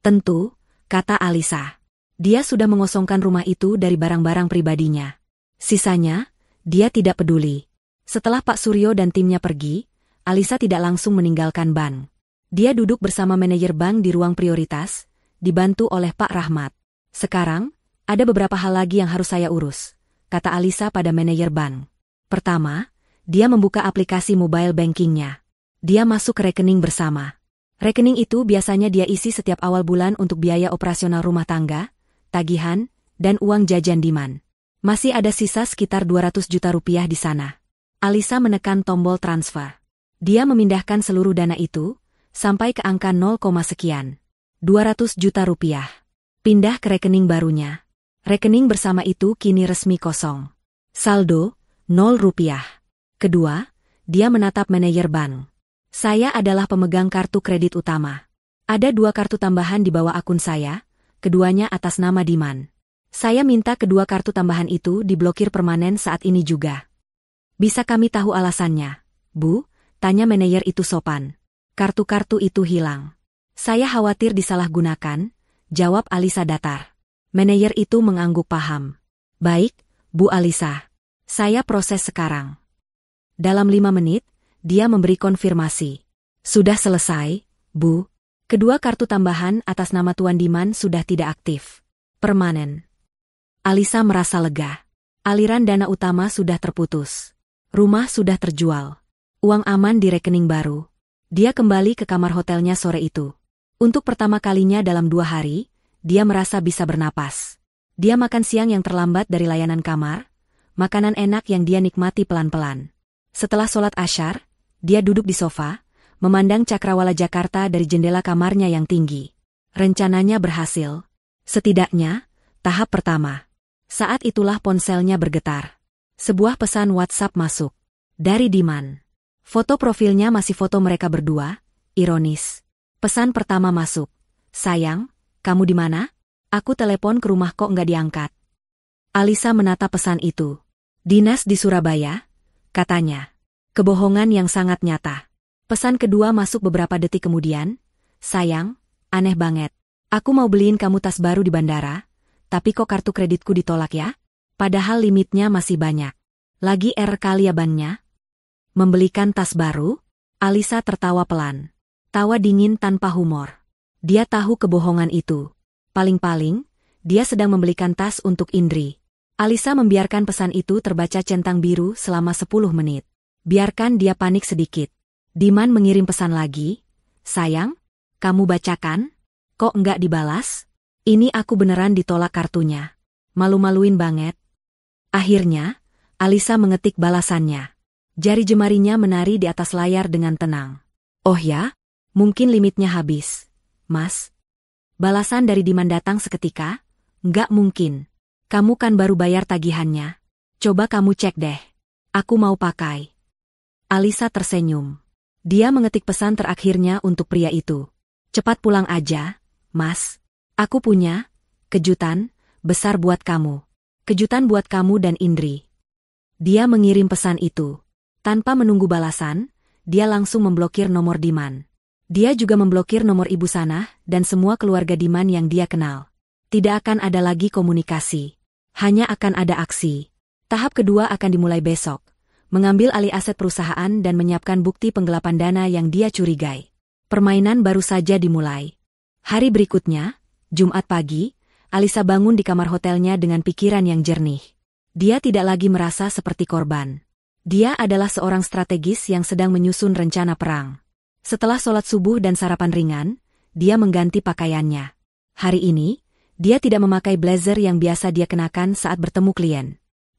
Tentu, kata Alisa. Dia sudah mengosongkan rumah itu dari barang-barang pribadinya. Sisanya, dia tidak peduli. Setelah Pak Suryo dan timnya pergi, Alisa tidak langsung meninggalkan bank. Dia duduk bersama manajer bank di ruang prioritas, dibantu oleh Pak Rahmat. Sekarang, ada beberapa hal lagi yang harus saya urus, kata Alisa pada manajer bank. Pertama, dia membuka aplikasi mobile bankingnya. Dia masuk ke rekening bersama. Rekening itu biasanya dia isi setiap awal bulan untuk biaya operasional rumah tangga, tagihan, dan uang jajan Diman. Masih ada sisa sekitar 200 juta rupiah di sana. Alisa menekan tombol transfer. Dia memindahkan seluruh dana itu, sampai ke angka 0, sekian. 200 juta rupiah. Pindah ke rekening barunya. Rekening bersama itu kini resmi kosong. Saldo, 0 rupiah. Kedua, dia menatap manajer bank. Saya adalah pemegang kartu kredit utama. Ada 2 kartu tambahan di bawah akun saya, keduanya atas nama Diman. Saya minta kedua kartu tambahan itu diblokir permanen saat ini juga. Bisa kami tahu alasannya, Bu? Tanya manajer itu sopan. Kartu-kartu itu hilang. Saya khawatir disalahgunakan, jawab Alisa datar. Manajer itu mengangguk paham. Baik, Bu Alisa. Saya proses sekarang. Dalam 5 menit, dia memberi konfirmasi. Sudah selesai, Bu. Kedua kartu tambahan atas nama Tuan Diman sudah tidak aktif. Permanen. Alisa merasa lega. Aliran dana utama sudah terputus. Rumah sudah terjual. Uang aman di rekening baru. Dia kembali ke kamar hotelnya sore itu. Untuk pertama kalinya dalam 2 hari, dia merasa bisa bernapas. Dia makan siang yang terlambat dari layanan kamar, makanan enak yang dia nikmati pelan-pelan. Setelah sholat asyar, dia duduk di sofa, memandang cakrawala Jakarta dari jendela kamarnya yang tinggi. Rencananya berhasil. Setidaknya, tahap pertama. Saat itulah ponselnya bergetar. Sebuah pesan WhatsApp masuk. Dari Diman. Foto profilnya masih foto mereka berdua, ironis. Pesan pertama masuk. Sayang, kamu di mana? Aku telepon ke rumah kok nggak diangkat. Alisa menatap pesan itu. Dinas di Surabaya, katanya. Kebohongan yang sangat nyata. Pesan kedua masuk beberapa detik kemudian. Sayang, aneh banget. Aku mau beliin kamu tas baru di bandara, Tapi kok kartu kreditku ditolak ya? Padahal limitnya masih banyak. Lagi kali ya bannya? Membelikan tas baru? Alisa tertawa pelan. Tawa dingin tanpa humor. Dia tahu kebohongan itu. Paling-paling, dia sedang membelikan tas untuk Indri. Alisa membiarkan pesan itu terbaca centang biru selama 10 menit. Biarkan dia panik sedikit. Diman mengirim pesan lagi. Sayang, kamu bacakan? Kok enggak dibalas? Ini aku beneran ditolak kartunya. Malu-maluin banget. Akhirnya, Alisa mengetik balasannya. Jari jemarinya menari di atas layar dengan tenang. Oh ya? Mungkin limitnya habis. Mas? Balasan dari Diman datang seketika. Enggak mungkin. Kamu kan baru bayar tagihannya. Coba kamu cek deh. Aku mau pakai. Alisa tersenyum. Dia mengetik pesan terakhirnya untuk pria itu. Cepat pulang aja, Mas. Aku punya kejutan besar buat kamu. Kejutan buat kamu dan Indri. Dia mengirim pesan itu. Tanpa menunggu balasan, dia langsung memblokir nomor Diman. Dia juga memblokir nomor ibu Sanah dan semua keluarga Diman yang dia kenal. Tidak akan ada lagi komunikasi. Hanya akan ada aksi. Tahap kedua akan dimulai besok. Mengambil alih aset perusahaan dan menyiapkan bukti penggelapan dana yang dia curigai. Permainan baru saja dimulai. Hari berikutnya, Jumat pagi, Alisa bangun di kamar hotelnya dengan pikiran yang jernih. Dia tidak lagi merasa seperti korban. Dia adalah seorang strategis yang sedang menyusun rencana perang. Setelah sholat subuh dan sarapan ringan, dia mengganti pakaiannya. Hari ini, dia tidak memakai blazer yang biasa dia kenakan saat bertemu klien.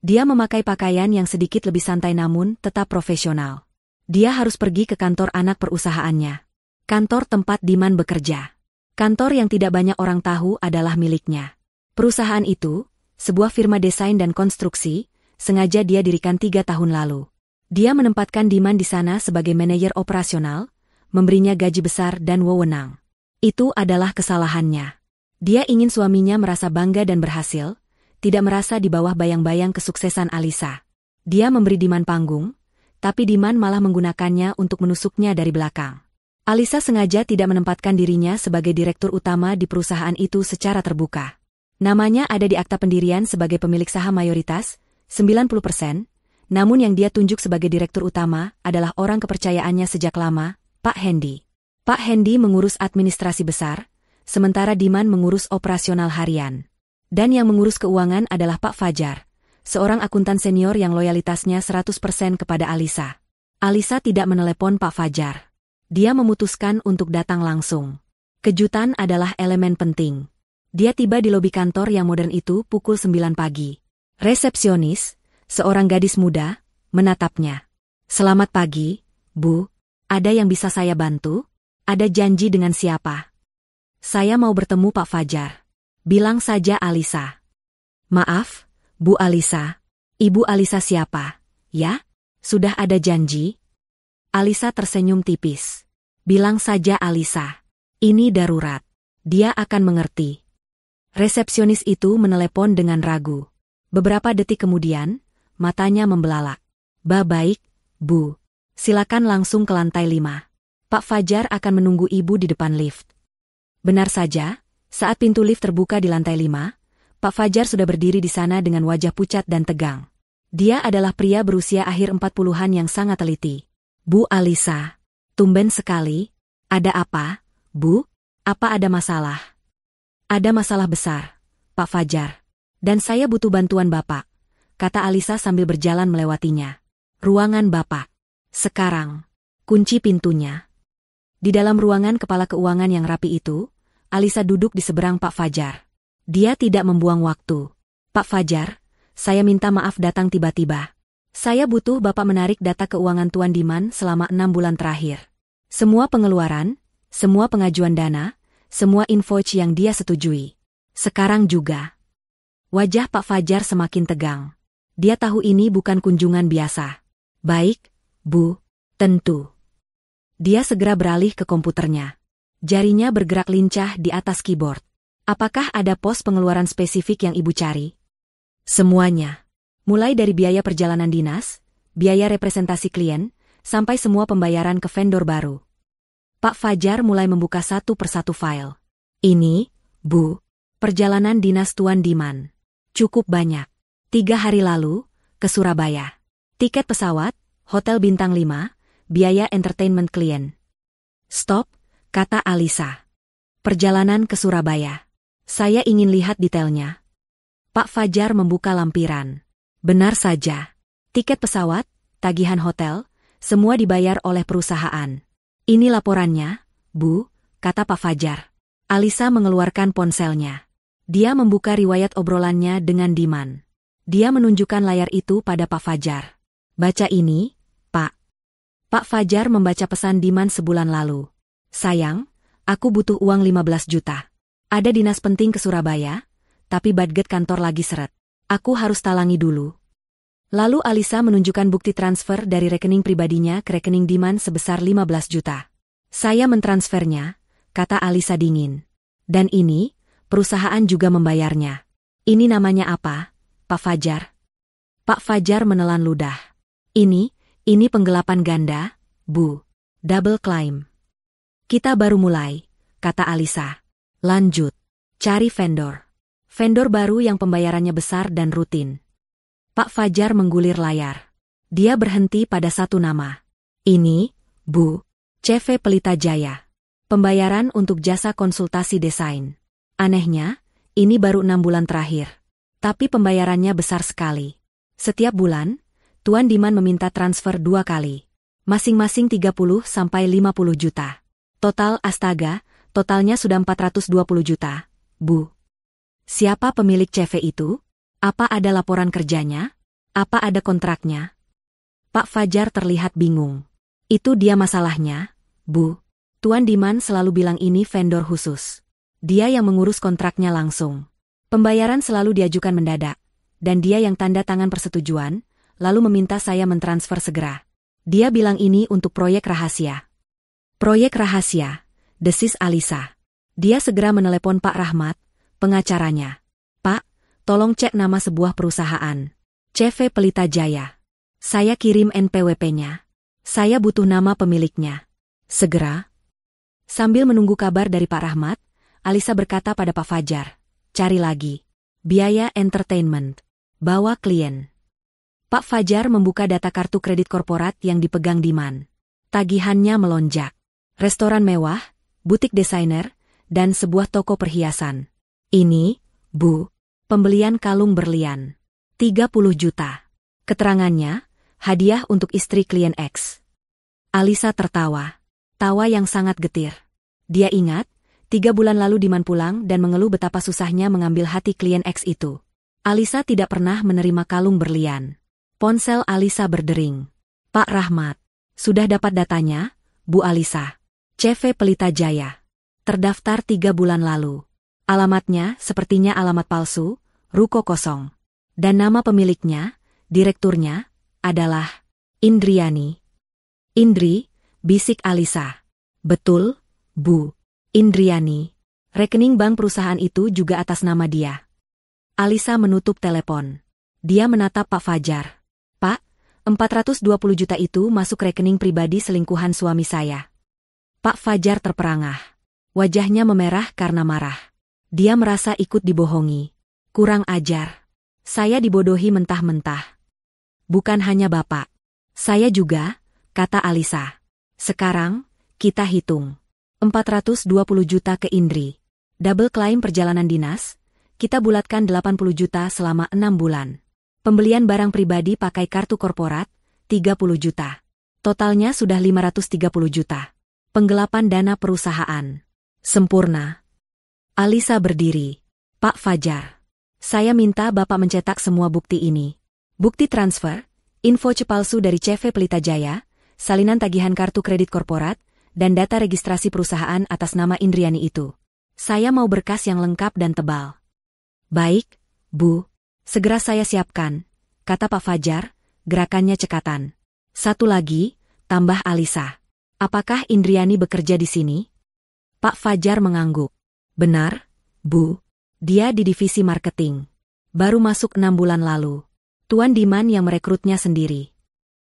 Dia memakai pakaian yang sedikit lebih santai namun tetap profesional. Dia harus pergi ke kantor anak perusahaannya. Kantor tempat Diman bekerja. Kantor yang tidak banyak orang tahu adalah miliknya. Perusahaan itu, sebuah firma desain dan konstruksi, sengaja dia dirikan 3 tahun lalu. Dia menempatkan Diman di sana sebagai manajer operasional, memberinya gaji besar dan wewenang. Itu adalah kesalahannya. Dia ingin suaminya merasa bangga dan berhasil, tidak merasa di bawah bayang-bayang kesuksesan Alisa. Dia memberi Diman panggung, tapi Diman malah menggunakannya untuk menusuknya dari belakang. Alisa sengaja tidak menempatkan dirinya sebagai direktur utama di perusahaan itu secara terbuka. Namanya ada di akta pendirian sebagai pemilik saham mayoritas, 90%, namun yang dia tunjuk sebagai direktur utama adalah orang kepercayaannya sejak lama, Pak Hendy. Pak Hendy mengurus administrasi besar, sementara Diman mengurus operasional harian. Dan yang mengurus keuangan adalah Pak Fajar, seorang akuntan senior yang loyalitasnya 100% kepada Alisa. Alisa tidak menelepon Pak Fajar. Dia memutuskan untuk datang langsung. Kejutan adalah elemen penting. Dia tiba di lobi kantor yang modern itu pukul 9 pagi. Resepsionis, seorang gadis muda, menatapnya. Selamat pagi, Bu. Ada yang bisa saya bantu? Ada janji dengan siapa? Saya mau bertemu Pak Fajar. Bilang saja Alisa. Maaf, Bu Alisa. Ibu Alisa siapa? Ya? Sudah ada janji? Alisa tersenyum tipis. Bilang saja Alisa. Ini darurat. Dia akan mengerti. Resepsionis itu menelepon dengan ragu. Beberapa detik kemudian, matanya membelalak. Baik, Bu. Silakan langsung ke lantai 5. Pak Fajar akan menunggu ibu di depan lift. Benar saja, saat pintu lift terbuka di lantai 5, Pak Fajar sudah berdiri di sana dengan wajah pucat dan tegang. Dia adalah pria berusia akhir 40-an yang sangat teliti. Bu Alisa, tumben sekali. Ada apa, Bu? Apa ada masalah? Ada masalah besar, Pak Fajar. Dan saya butuh bantuan Bapak, kata Alisa sambil berjalan melewatinya. Ruangan Bapak. Sekarang, kunci pintunya. Di dalam ruangan kepala keuangan yang rapi itu, Alisa duduk di seberang Pak Fajar. Dia tidak membuang waktu. Pak Fajar, saya minta maaf datang tiba-tiba. Saya butuh Bapak menarik data keuangan Tuan Diman selama 6 bulan terakhir. Semua pengeluaran, semua pengajuan dana, semua invoice yang dia setujui. Sekarang juga. Wajah Pak Fajar semakin tegang. Dia tahu ini bukan kunjungan biasa. Baik, Bu, tentu. Dia segera beralih ke komputernya. Jarinya bergerak lincah di atas keyboard. Apakah ada pos pengeluaran spesifik yang Ibu cari? Semuanya. Mulai dari biaya perjalanan dinas, biaya representasi klien, sampai semua pembayaran ke vendor baru. Pak Fajar mulai membuka satu persatu file. Ini, Bu, Perjalanan dinas Tuan Diman. Cukup banyak. 3 hari lalu, ke Surabaya. Tiket pesawat, hotel bintang 5, biaya entertainment klien. Stop, kata Alisa. Perjalanan ke Surabaya. Saya ingin lihat detailnya. Pak Fajar membuka lampiran. Benar saja. Tiket pesawat, tagihan hotel, semua dibayar oleh perusahaan. Ini laporannya, Bu, kata Pak Fajar. Alisa mengeluarkan ponselnya. Dia membuka riwayat obrolannya dengan Diman. Dia menunjukkan layar itu pada Pak Fajar. Baca ini, Pak. Pak Fajar membaca pesan Diman sebulan lalu. Sayang, aku butuh uang 15 juta. Ada dinas penting ke Surabaya, tapi budget kantor lagi seret. Aku harus talangi dulu. Lalu Alisa menunjukkan bukti transfer dari rekening pribadinya ke rekening Diman sebesar 15 juta. Saya mentransfernya, kata Alisa dingin. Dan ini, perusahaan juga membayarnya. Ini namanya apa, Pak Fajar? Pak Fajar menelan ludah. Ini penggelapan ganda, Bu. Double claim. Kita baru mulai, kata Alisa. Lanjut. Cari vendor. Vendor baru yang pembayarannya besar dan rutin. Pak Fajar menggulir layar. Dia berhenti pada satu nama. Ini, Bu. CV Pelita Jaya. Pembayaran untuk jasa konsultasi desain. Anehnya, ini baru 6 bulan terakhir. Tapi pembayarannya besar sekali. Setiap bulan, Tuan Diman meminta transfer 2 kali. Masing-masing 30–50 juta. Total astaga, totalnya sudah 420 juta, Bu. Siapa pemilik CV itu? Apa ada laporan kerjanya? Apa ada kontraknya? Pak Fajar terlihat bingung. Itu dia masalahnya, Bu. Tuan Diman selalu bilang ini vendor khusus. Dia yang mengurus kontraknya langsung. Pembayaran selalu diajukan mendadak. Dan dia yang tanda tangan persetujuan, lalu meminta saya mentransfer segera. Dia bilang ini untuk proyek rahasia. Proyek rahasia, desis Alisa. Dia segera menelepon Pak Rahmat, pengacaranya. Pak, tolong cek nama sebuah perusahaan. CV Pelita Jaya. Saya kirim NPWP-nya. Saya butuh nama pemiliknya. Segera. Sambil menunggu kabar dari Pak Rahmat, Alisa berkata pada Pak Fajar, cari lagi. Biaya entertainment. Bawa klien. Pak Fajar membuka data kartu kredit korporat yang dipegang Diman. Tagihannya melonjak. Restoran mewah, butik desainer, dan sebuah toko perhiasan. Ini, Bu, pembelian kalung berlian. 30 juta. Keterangannya, hadiah untuk istri klien X. Alisa tertawa. Tawa yang sangat getir. Dia ingat, 3 bulan lalu Diman pulang dan mengeluh betapa susahnya mengambil hati klien X itu. Alisa tidak pernah menerima kalung berlian. Ponsel Alisa berdering. Pak Rahmat. Sudah dapat datanya, Bu Alisa. CV Pelita Jaya. Terdaftar 3 bulan lalu. Alamatnya sepertinya alamat palsu, ruko kosong. Dan nama pemiliknya, direkturnya, adalah Indriani. Indri, bisik Alisa. Betul, Bu. Indriani. Rekening bank perusahaan itu juga atas nama dia. Alisa menutup telepon. Dia menatap Pak Fajar. Pak, 420 juta itu masuk rekening pribadi selingkuhan suami saya. Pak Fajar terperangah. Wajahnya memerah karena marah. Dia merasa ikut dibohongi. Kurang ajar. Saya dibodohi mentah-mentah. Bukan hanya Bapak. Saya juga, kata Alisa. Sekarang, kita hitung. 420 juta ke Indri. Double claim perjalanan dinas, kita bulatkan 80 juta selama 6 bulan. Pembelian barang pribadi pakai kartu korporat, 30 juta. Totalnya sudah 530 juta. Penggelapan dana perusahaan. Sempurna. Alisa berdiri. Pak Fajar. Saya minta Bapak mencetak semua bukti ini. Bukti transfer, info palsu dari CV Pelita Jaya, salinan tagihan kartu kredit korporat, dan data registrasi perusahaan atas nama Indriani itu. Saya mau berkas yang lengkap dan tebal. Baik, Bu. Segera saya siapkan, kata Pak Fajar, gerakannya cekatan. Satu lagi, tambah Alisa. Apakah Indriani bekerja di sini? Pak Fajar mengangguk. Benar, Bu. Dia di divisi marketing. Baru masuk 6 bulan lalu. Tuan Diman yang merekrutnya sendiri.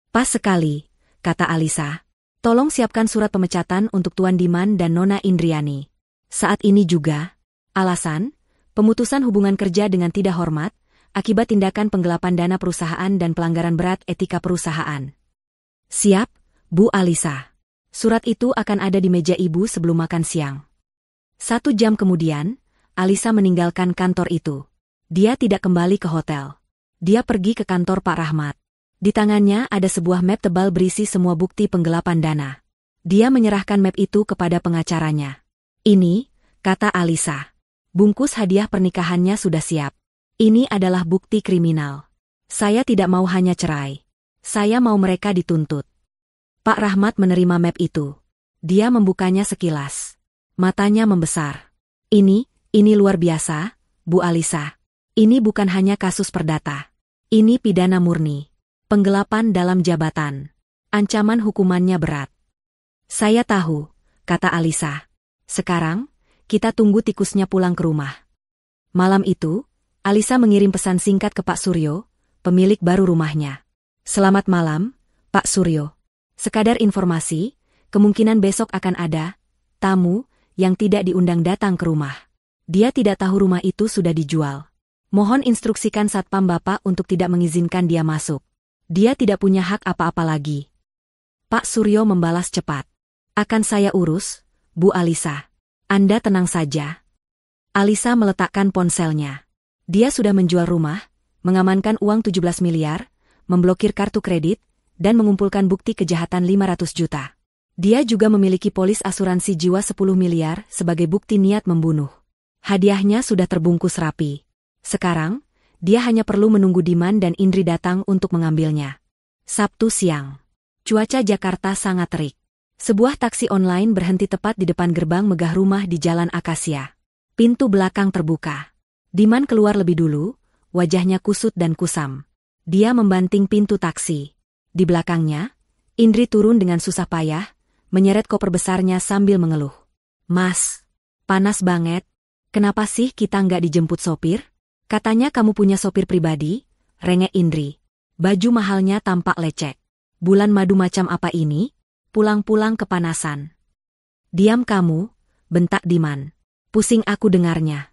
Pas sekali, kata Alisa. Tolong siapkan surat pemecatan untuk Tuan Diman dan Nona Indriani. Saat ini juga. Alasan, Pemutusan hubungan kerja dengan tidak hormat, akibat tindakan penggelapan dana perusahaan dan pelanggaran berat etika perusahaan. Siap, Bu Alisa. Surat itu akan ada di meja Ibu sebelum makan siang. 1 jam kemudian, Alisa meninggalkan kantor itu. Dia tidak kembali ke hotel. Dia pergi ke kantor Pak Rahmat. Di tangannya ada sebuah map tebal berisi semua bukti penggelapan dana. Dia menyerahkan map itu kepada pengacaranya. Ini, kata Alisa. Bungkus hadiah pernikahannya sudah siap. Ini adalah bukti kriminal. Saya tidak mau hanya cerai. Saya mau mereka dituntut. Pak Rahmat menerima map itu. Dia membukanya sekilas. Matanya membesar. Ini luar biasa, Bu Alisa. Ini bukan hanya kasus perdata. Ini pidana murni. Penggelapan dalam jabatan. Ancaman hukumannya berat. Saya tahu, kata Alisa. Sekarang, kita tunggu tikusnya pulang ke rumah. Malam itu, Alisa mengirim pesan singkat ke Pak Suryo, pemilik baru rumahnya. Selamat malam, Pak Suryo. Sekadar informasi, kemungkinan besok akan ada tamu yang tidak diundang datang ke rumah. Dia tidak tahu rumah itu sudah dijual. Mohon instruksikan Satpam Bapak untuk tidak mengizinkan dia masuk. Dia tidak punya hak apa-apa lagi. Pak Suryo membalas cepat. Akan saya urus, Bu Alisa. Anda tenang saja. Alisa meletakkan ponselnya. Dia sudah menjual rumah, mengamankan uang 17 miliar, memblokir kartu kredit, dan mengumpulkan bukti kejahatan 500 juta. Dia juga memiliki polis asuransi jiwa 10 miliar sebagai bukti niat membunuh. Hadiahnya sudah terbungkus rapi. Sekarang, dia hanya perlu menunggu Diman dan Indri datang untuk mengambilnya. Sabtu siang. Cuaca Jakarta sangat terik. Sebuah taksi online berhenti tepat di depan gerbang megah rumah di Jalan Akasia. Pintu belakang terbuka. Diman keluar lebih dulu, wajahnya kusut dan kusam. Dia membanting pintu taksi. Di belakangnya, Indri turun dengan susah payah, menyeret koper besarnya sambil mengeluh. Mas, panas banget. Kenapa sih kita nggak dijemput sopir? Katanya kamu punya sopir pribadi, rengek Indri. Baju mahalnya tampak lecek. Bulan madu macam apa ini? Pulang-pulang kepanasan. Diam kamu, bentak Diman. Pusing aku dengarnya.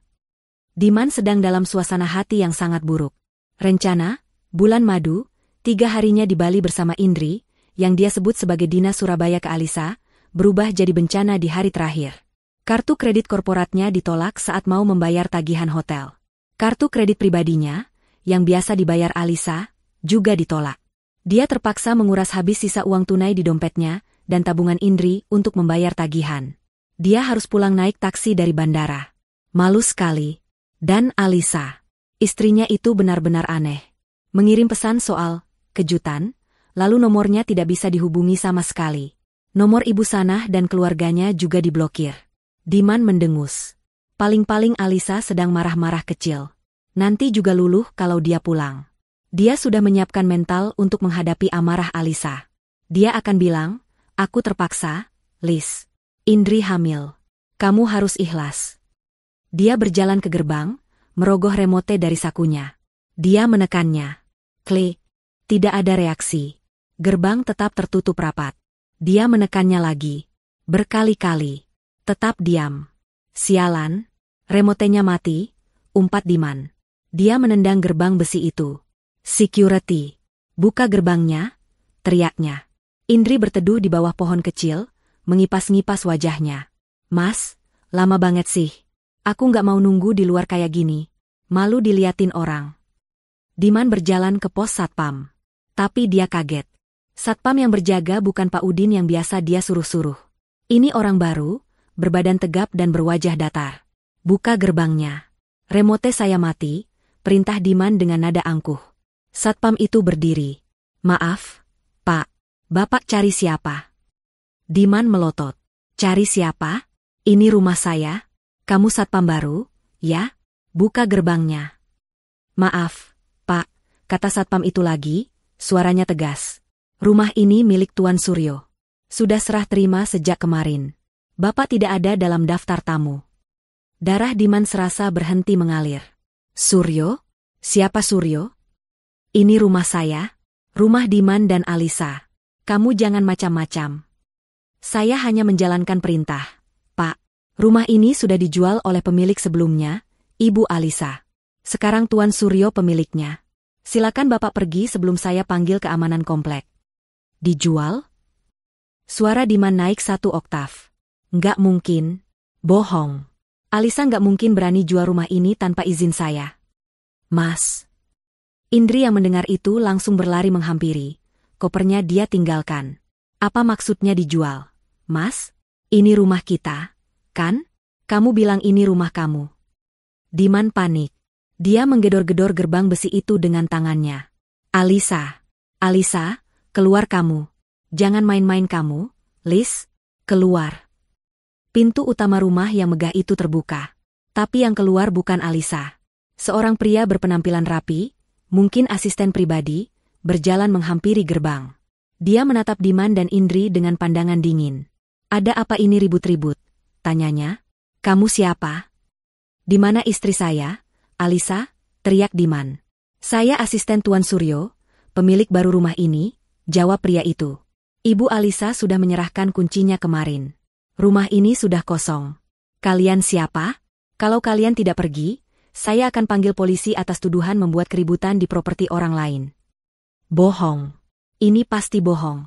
Diman sedang dalam suasana hati yang sangat buruk. Rencana, bulan madu, 3 harinya di Bali bersama Indri, yang dia sebut sebagai Dinas Surabaya ke Alisa, berubah jadi bencana di hari terakhir. Kartu kredit korporatnya ditolak saat mau membayar tagihan hotel. Kartu kredit pribadinya, yang biasa dibayar Alisa, juga ditolak. Dia terpaksa menguras habis sisa uang tunai di dompetnya dan tabungan Indri untuk membayar tagihan. Dia harus pulang naik taksi dari bandara. Malu sekali. Dan Alisa, istrinya itu benar-benar aneh. Mengirim pesan soal kejutan, lalu nomornya tidak bisa dihubungi sama sekali. Nomor ibu Sanah dan keluarganya juga diblokir. Diman mendengus. Paling-paling Alisa sedang marah-marah kecil. Nanti juga luluh kalau dia pulang. Dia sudah menyiapkan mental untuk menghadapi amarah Alisa. Dia akan bilang, aku terpaksa, Liz. Indri hamil. Kamu harus ikhlas. Dia berjalan ke gerbang, merogoh remote dari sakunya. Dia menekannya. Klik. Tidak ada reaksi. Gerbang tetap tertutup rapat. Dia menekannya lagi. Berkali-kali. Tetap diam. Sialan. Remotenya mati, umpat Diman. Dia menendang gerbang besi itu. Security. Buka gerbangnya, teriaknya. Indri berteduh di bawah pohon kecil, mengipas-ngipas wajahnya. Mas, lama banget sih. Aku nggak mau nunggu di luar kayak gini. Malu diliatin orang. Diman berjalan ke pos Satpam. Tapi dia kaget. Satpam yang berjaga bukan Pak Udin yang biasa dia suruh-suruh. Ini orang baru, berbadan tegap dan berwajah datar. Buka gerbangnya. Remote saya mati, perintah Diman dengan nada angkuh. Satpam itu berdiri. Maaf, Pak. Bapak cari siapa? Diman melotot. Cari siapa? Ini rumah saya. Kamu Satpam baru, ya? Buka gerbangnya. Maaf, Pak, kata Satpam itu lagi, suaranya tegas. Rumah ini milik Tuan Suryo. Sudah serah terima sejak kemarin. Bapak tidak ada dalam daftar tamu. Darah Diman serasa berhenti mengalir. Suryo? Siapa Suryo? Ini rumah saya, rumah Diman dan Alisa. Kamu jangan macam-macam. Saya hanya menjalankan perintah, Pak. Rumah ini sudah dijual oleh pemilik sebelumnya, Ibu Alisa. Sekarang Tuan Suryo pemiliknya. Silakan Bapak pergi sebelum saya panggil keamanan komplek. Dijual? Suara Diman naik 1 oktav. Nggak mungkin. Bohong. Alisa nggak mungkin berani jual rumah ini tanpa izin saya. Mas. Indri yang mendengar itu langsung berlari menghampiri. Kopernya dia tinggalkan. Apa maksudnya dijual? Mas? Ini rumah kita, kan? Kamu bilang ini rumah kamu. Diman panik. Dia menggedor-gedor gerbang besi itu dengan tangannya. Alisa. Alisa, keluar kamu. Jangan main-main kamu. Lis, keluar. Pintu utama rumah yang megah itu terbuka. Tapi yang keluar bukan Alisa. Seorang pria berpenampilan rapi, mungkin asisten pribadi, berjalan menghampiri gerbang. Dia menatap Diman dan Indri dengan pandangan dingin. Ada apa ini ribut-ribut? Tanyanya. Kamu siapa? Di mana istri saya? Alisa, teriak Diman. Saya asisten Tuan Suryo, pemilik baru rumah ini, jawab pria itu. Ibu Alisa sudah menyerahkan kuncinya kemarin. Rumah ini sudah kosong. Kalian siapa? Kalau kalian tidak pergi, saya akan panggil polisi atas tuduhan membuat keributan di properti orang lain. Bohong. Ini pasti bohong.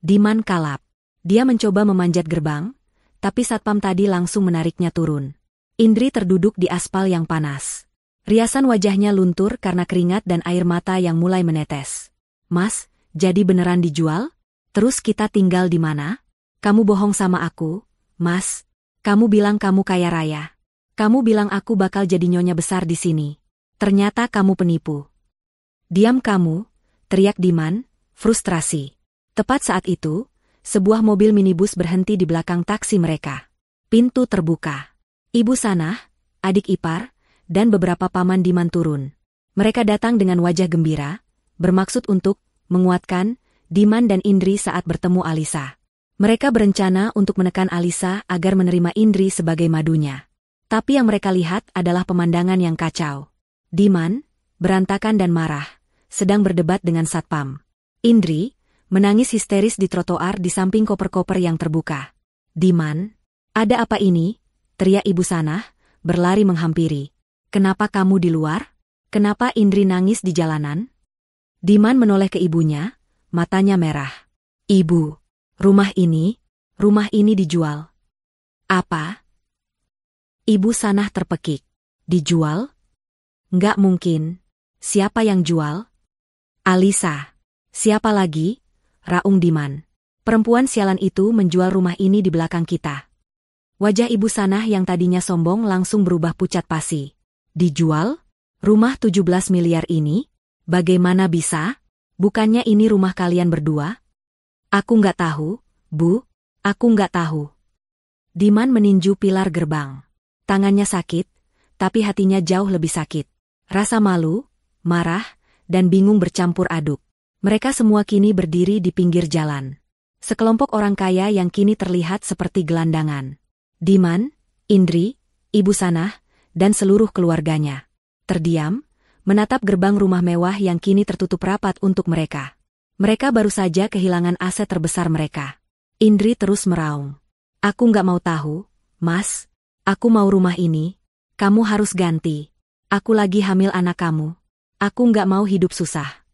Diman kalap. Dia mencoba memanjat gerbang, tapi satpam tadi langsung menariknya turun. Indri terduduk di aspal yang panas. Riasan wajahnya luntur karena keringat dan air mata yang mulai menetes. Mas, jadi beneran dijual? Terus kita tinggal di mana? Kamu bohong sama aku, Mas. Kamu bilang kamu kaya raya. Kamu bilang aku bakal jadi nyonya besar di sini. Ternyata kamu penipu. Diam kamu, teriak Diman, frustrasi. Tepat saat itu, sebuah mobil minibus berhenti di belakang taksi mereka. Pintu terbuka. Ibu Sanah, adik ipar, dan beberapa paman Diman turun. Mereka datang dengan wajah gembira, bermaksud untuk menguatkan Diman dan Indri saat bertemu Alisa. Mereka berencana untuk menekan Alisa agar menerima Indri sebagai madunya. Tapi yang mereka lihat adalah pemandangan yang kacau. Diman, berantakan dan marah, sedang berdebat dengan satpam. Indri, menangis histeris di trotoar di samping koper-koper yang terbuka. Diman, ada apa ini? Teriak Ibu Sanah, berlari menghampiri. Kenapa kamu di luar? Kenapa Indri nangis di jalanan? Diman menoleh ke ibunya, matanya merah. Ibu, rumah ini dijual. Apa? Ibu Sanah terpekik. Dijual? Nggak mungkin. Siapa yang jual? Alisa. Siapa lagi? Raung Diman. Perempuan sialan itu menjual rumah ini di belakang kita. Wajah Ibu Sanah yang tadinya sombong langsung berubah pucat pasi. Dijual? Rumah 17 miliar ini? Bagaimana bisa? Bukannya ini rumah kalian berdua? Aku nggak tahu, Bu. Aku nggak tahu. Diman meninju pilar gerbang. Tangannya sakit, tapi hatinya jauh lebih sakit. Rasa malu, marah, dan bingung bercampur aduk. Mereka semua kini berdiri di pinggir jalan. Sekelompok orang kaya yang kini terlihat seperti gelandangan. Diman, Indri, Ibu Sanah, dan seluruh keluarganya. Terdiam, menatap gerbang rumah mewah yang kini tertutup rapat untuk mereka. Mereka baru saja kehilangan aset terbesar mereka. Indri terus meraung. Aku nggak mau tahu, Mas. Aku mau rumah ini. Kamu harus ganti. Aku lagi hamil anak kamu. Aku nggak mau hidup susah.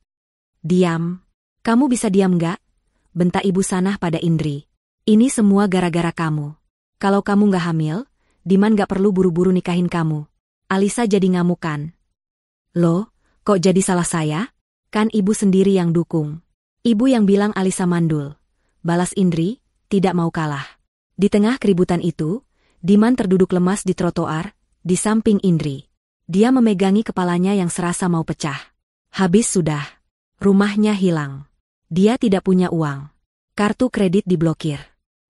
Diam. Kamu bisa diam nggak? Bentak Ibu Sanah pada Indri. Ini semua gara-gara kamu. Kalau kamu nggak hamil, Diman nggak perlu buru-buru nikahin kamu. Alisa jadi ngamuk kan? Loh, kok jadi salah saya? Kan ibu sendiri yang dukung. Ibu yang bilang Alisa mandul. Balas Indri, tidak mau kalah. Di tengah keributan itu, Diman terduduk lemas di trotoar, di samping Indri. Dia memegangi kepalanya yang serasa mau pecah. Habis sudah. Rumahnya hilang. Dia tidak punya uang. Kartu kredit diblokir.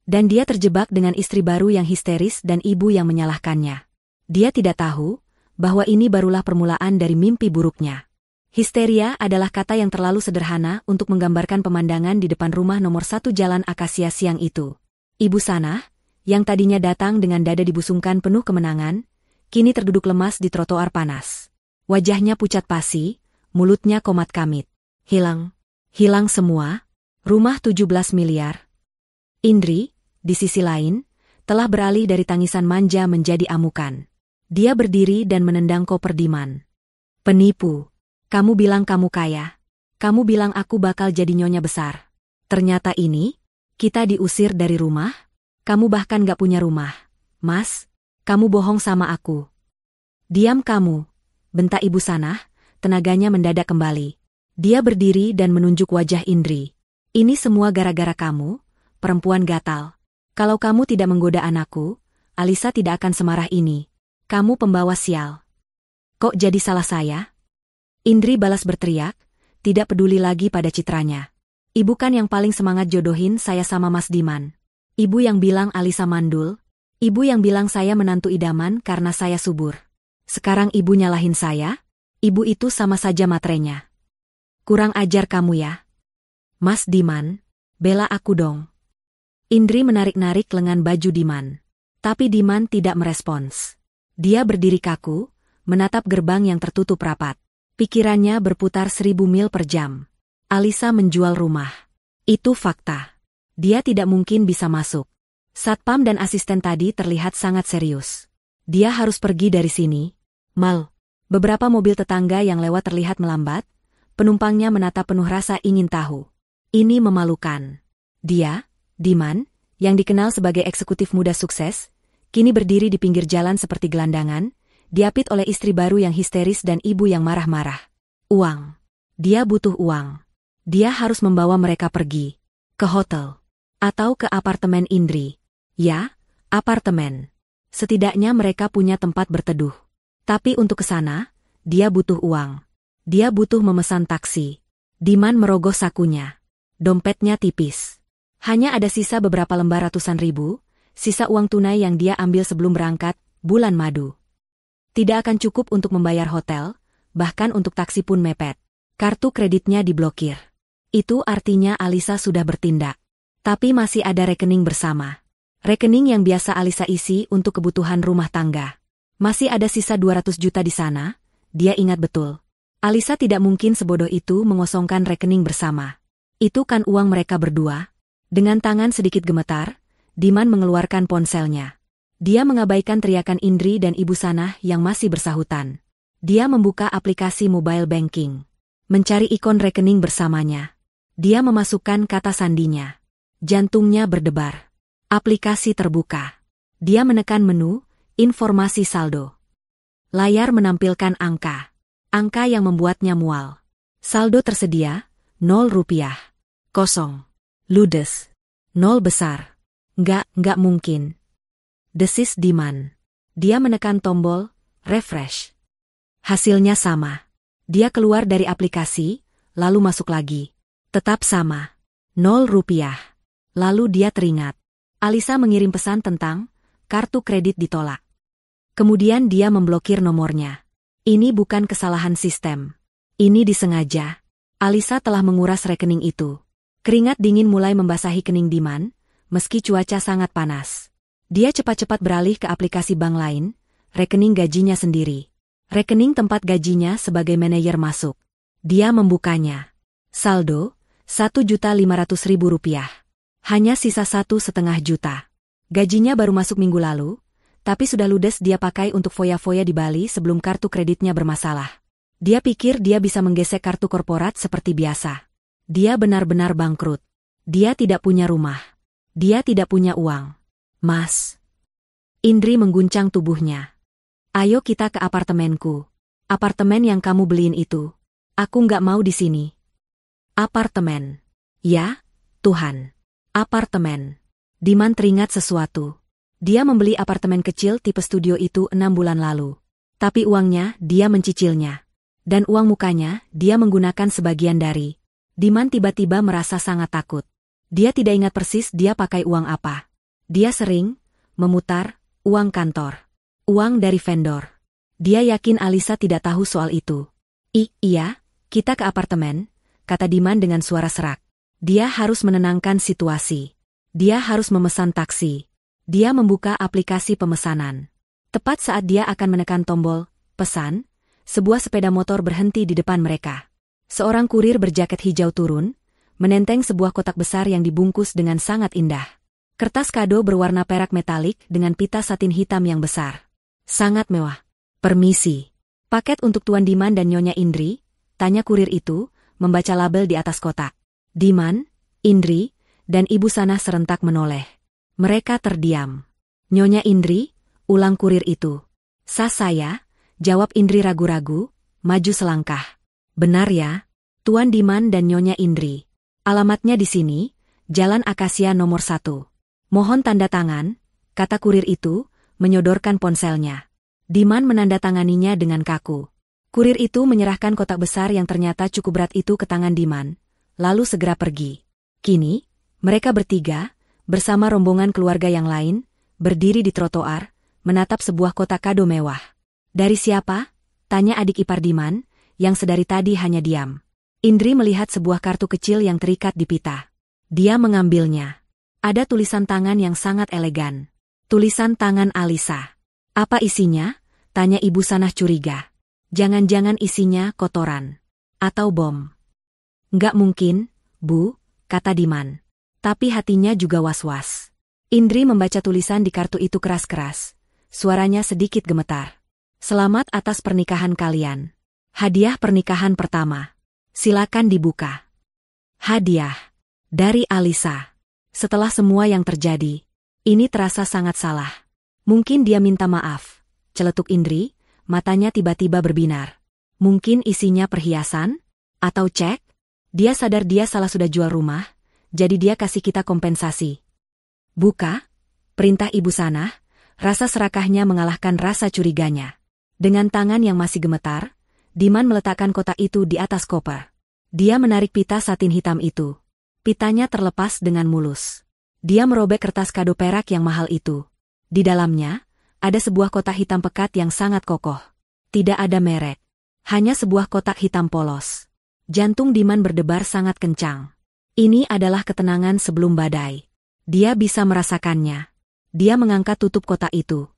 Dan dia terjebak dengan istri baru yang histeris dan ibu yang menyalahkannya. Dia tidak tahu bahwa ini barulah permulaan dari mimpi buruknya. Histeria adalah kata yang terlalu sederhana untuk menggambarkan pemandangan di depan rumah nomor 1 Jalan Akasia siang itu. Ibu Sanah, yang tadinya datang dengan dada dibusungkan penuh kemenangan, kini terduduk lemas di trotoar panas. Wajahnya pucat pasi, mulutnya komat kamit. Hilang. Hilang semua. Rumah 17 miliar. Indri, di sisi lain, telah beralih dari tangisan manja menjadi amukan. Dia berdiri dan menendang koper Diman. Penipu. Kamu bilang kamu kaya. Kamu bilang aku bakal jadi nyonya besar. Ternyata kita diusir dari rumah. Kamu bahkan gak punya rumah. Mas, kamu bohong sama aku. Diam kamu, bentak Ibu Sanah, tenaganya mendadak kembali. Dia berdiri dan menunjuk wajah Indri. Ini semua gara-gara kamu, perempuan gatal. Kalau kamu tidak menggoda anakku, Alisa tidak akan semarah ini. Kamu pembawa sial. Kok jadi salah saya? Indri balas berteriak, tidak peduli lagi pada citranya. Ibu kan yang paling semangat jodohin saya sama Mas Diman. Ibu yang bilang Alisa mandul. Ibu yang bilang saya menantu idaman karena saya subur. Sekarang ibu nyalahin saya? Ibu itu sama saja matrenya. Kurang ajar kamu ya. Mas Diman, bela aku dong. Indri menarik-narik lengan baju Diman. Tapi Diman tidak merespons. Dia berdiri kaku, menatap gerbang yang tertutup rapat. Pikirannya berputar 1000 mil per jam. Alisa menjual rumah. Itu fakta. Dia tidak mungkin bisa masuk. Satpam dan asisten tadi terlihat sangat serius. Dia harus pergi dari sini. Mal. Beberapa mobil tetangga yang lewat terlihat melambat. Penumpangnya menatap penuh rasa ingin tahu. Ini memalukan. Dia, Diman, yang dikenal sebagai eksekutif muda sukses, kini berdiri di pinggir jalan seperti gelandangan, diapit oleh istri baru yang histeris dan ibu yang marah-marah. Uang. Dia butuh uang. Dia harus membawa mereka pergi. Ke hotel. Atau ke apartemen Indri. Ya, apartemen. Setidaknya mereka punya tempat berteduh. Tapi untuk ke sana, dia butuh uang. Dia butuh memesan taksi. Diman merogoh sakunya. Dompetnya tipis. Hanya ada sisa beberapa lembar ratusan ribu, sisa uang tunai yang dia ambil sebelum berangkat, bulan madu. Tidak akan cukup untuk membayar hotel, bahkan untuk taksi pun mepet. Kartu kreditnya diblokir. Itu artinya Alisa sudah bertindak. Tapi masih ada rekening bersama. Rekening yang biasa Alisa isi untuk kebutuhan rumah tangga. Masih ada sisa 200 juta di sana, dia ingat betul. Alisa tidak mungkin sebodoh itu mengosongkan rekening bersama. Itu kan uang mereka berdua. Dengan tangan sedikit gemetar, Diman mengeluarkan ponselnya. Dia mengabaikan teriakan Indri dan Ibu Sanah yang masih bersahutan. Dia membuka aplikasi mobile banking. Mencari ikon rekening bersamanya. Dia memasukkan kata sandinya. Jantungnya berdebar. Aplikasi terbuka. Dia menekan menu, informasi saldo. Layar menampilkan angka. Angka yang membuatnya mual. Saldo tersedia, 0 rupiah. Kosong. Ludes. 0 besar. Nggak mungkin. Desis Diman. Dia menekan tombol, refresh. Hasilnya sama. Dia keluar dari aplikasi, lalu masuk lagi. Tetap sama. 0 rupiah. Lalu dia teringat. Alisa mengirim pesan tentang kartu kredit ditolak. Kemudian dia memblokir nomornya. Ini bukan kesalahan sistem. Ini disengaja. Alisa telah menguras rekening itu. Keringat dingin mulai membasahi kening Diman, meski cuaca sangat panas. Dia cepat-cepat beralih ke aplikasi bank lain, rekening gajinya sendiri. Rekening tempat gajinya sebagai manajer masuk. Dia membukanya. Saldo, 1.500.000 rupiah. Hanya sisa 1,5 juta. Gajinya baru masuk minggu lalu, tapi sudah ludes dia pakai untuk foya-foya di Bali sebelum kartu kreditnya bermasalah. Dia pikir dia bisa menggesek kartu korporat seperti biasa. Dia benar-benar bangkrut. Dia tidak punya rumah. Dia tidak punya uang. Mas. Indri mengguncang tubuhnya. Ayo kita ke apartemenku. Apartemen yang kamu beliin itu. Aku nggak mau di sini. Apartemen. Ya, Tuhan. Apartemen. Diman teringat sesuatu. Dia membeli apartemen kecil tipe studio itu 6 bulan lalu. Tapi uangnya dia mencicilnya. Dan uang mukanya dia menggunakan sebagian dari. Diman tiba-tiba merasa sangat takut. Dia tidak ingat persis dia pakai uang apa. Dia sering memutar uang kantor. Uang dari vendor. Dia yakin Alisa tidak tahu soal itu. Iya, kita ke apartemen, kata Diman dengan suara serak. Dia harus menenangkan situasi. Dia harus memesan taksi. Dia membuka aplikasi pemesanan. Tepat saat dia akan menekan tombol pesan, sebuah sepeda motor berhenti di depan mereka. Seorang kurir berjaket hijau turun, menenteng sebuah kotak besar yang dibungkus dengan sangat indah. Kertas kado berwarna perak metalik dengan pita satin hitam yang besar. Sangat mewah. Permisi. Paket untuk Tuan Diman dan Nyonya Indri? Tanya kurir itu, membaca label di atas kotak. Diman, Indri, dan Ibu Sanah serentak menoleh. Mereka terdiam. Nyonya Indri, ulang kurir itu. Sah saya, jawab Indri ragu-ragu, maju selangkah. Benar ya, Tuan Diman dan Nyonya Indri. Alamatnya di sini, Jalan Akasia nomor 1. Mohon tanda tangan, kata kurir itu, menyodorkan ponselnya. Diman menandatanganinya dengan kaku. Kurir itu menyerahkan kotak besar yang ternyata cukup berat itu ke tangan Diman, lalu segera pergi. Kini, mereka bertiga, bersama rombongan keluarga yang lain, berdiri di trotoar, menatap sebuah kotak kado mewah. Dari siapa? Tanya adik ipar Diman, yang sedari tadi hanya diam. Indri melihat sebuah kartu kecil yang terikat di pita. Dia mengambilnya. Ada tulisan tangan yang sangat elegan. Tulisan tangan Alisa. Apa isinya? Tanya Ibu Sanah curiga. Jangan-jangan isinya kotoran. Atau bom. Nggak mungkin, Bu, kata Diman. Tapi hatinya juga was-was. Indri membaca tulisan di kartu itu keras-keras. Suaranya sedikit gemetar. Selamat atas pernikahan kalian. Hadiah pernikahan pertama. Silakan dibuka. Hadiah. Dari Alisa. Setelah semua yang terjadi, ini terasa sangat salah. Mungkin dia minta maaf. Celetuk Indri, matanya tiba-tiba berbinar. Mungkin isinya perhiasan? Atau cek? Dia sadar dia salah sudah jual rumah, jadi dia kasih kita kompensasi. Buka, perintah Ibu Sanah, rasa serakahnya mengalahkan rasa curiganya. Dengan tangan yang masih gemetar, Diman meletakkan kotak itu di atas koper. Dia menarik pita satin hitam itu. Pitanya terlepas dengan mulus. Dia merobek kertas kado perak yang mahal itu. Di dalamnya, ada sebuah kotak hitam pekat yang sangat kokoh. Tidak ada merek. Hanya sebuah kotak hitam polos. Jantung Diman berdebar sangat kencang. Ini adalah ketenangan sebelum badai. Dia bisa merasakannya. Dia mengangkat tutup kotak itu.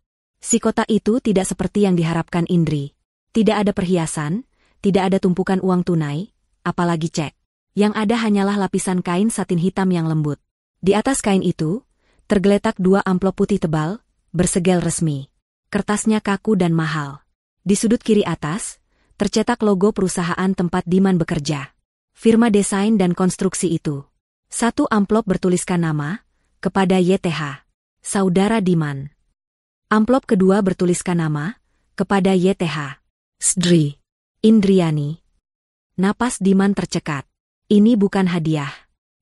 Si kotak itu tidak seperti yang diharapkan Indri. Tidak ada perhiasan, tidak ada tumpukan uang tunai, apalagi cek. Yang ada hanyalah lapisan kain satin hitam yang lembut. Di atas kain itu, tergeletak 2 amplop putih tebal, bersegel resmi. Kertasnya kaku dan mahal. Di sudut kiri atas, tercetak logo perusahaan tempat Diman bekerja. Firma desain dan konstruksi itu. 1 amplop bertuliskan nama, kepada YTH. Saudara Diman. Amplop kedua bertuliskan nama, kepada YTH. Sdri. Indriani. Napas Diman tercekat. Ini bukan hadiah.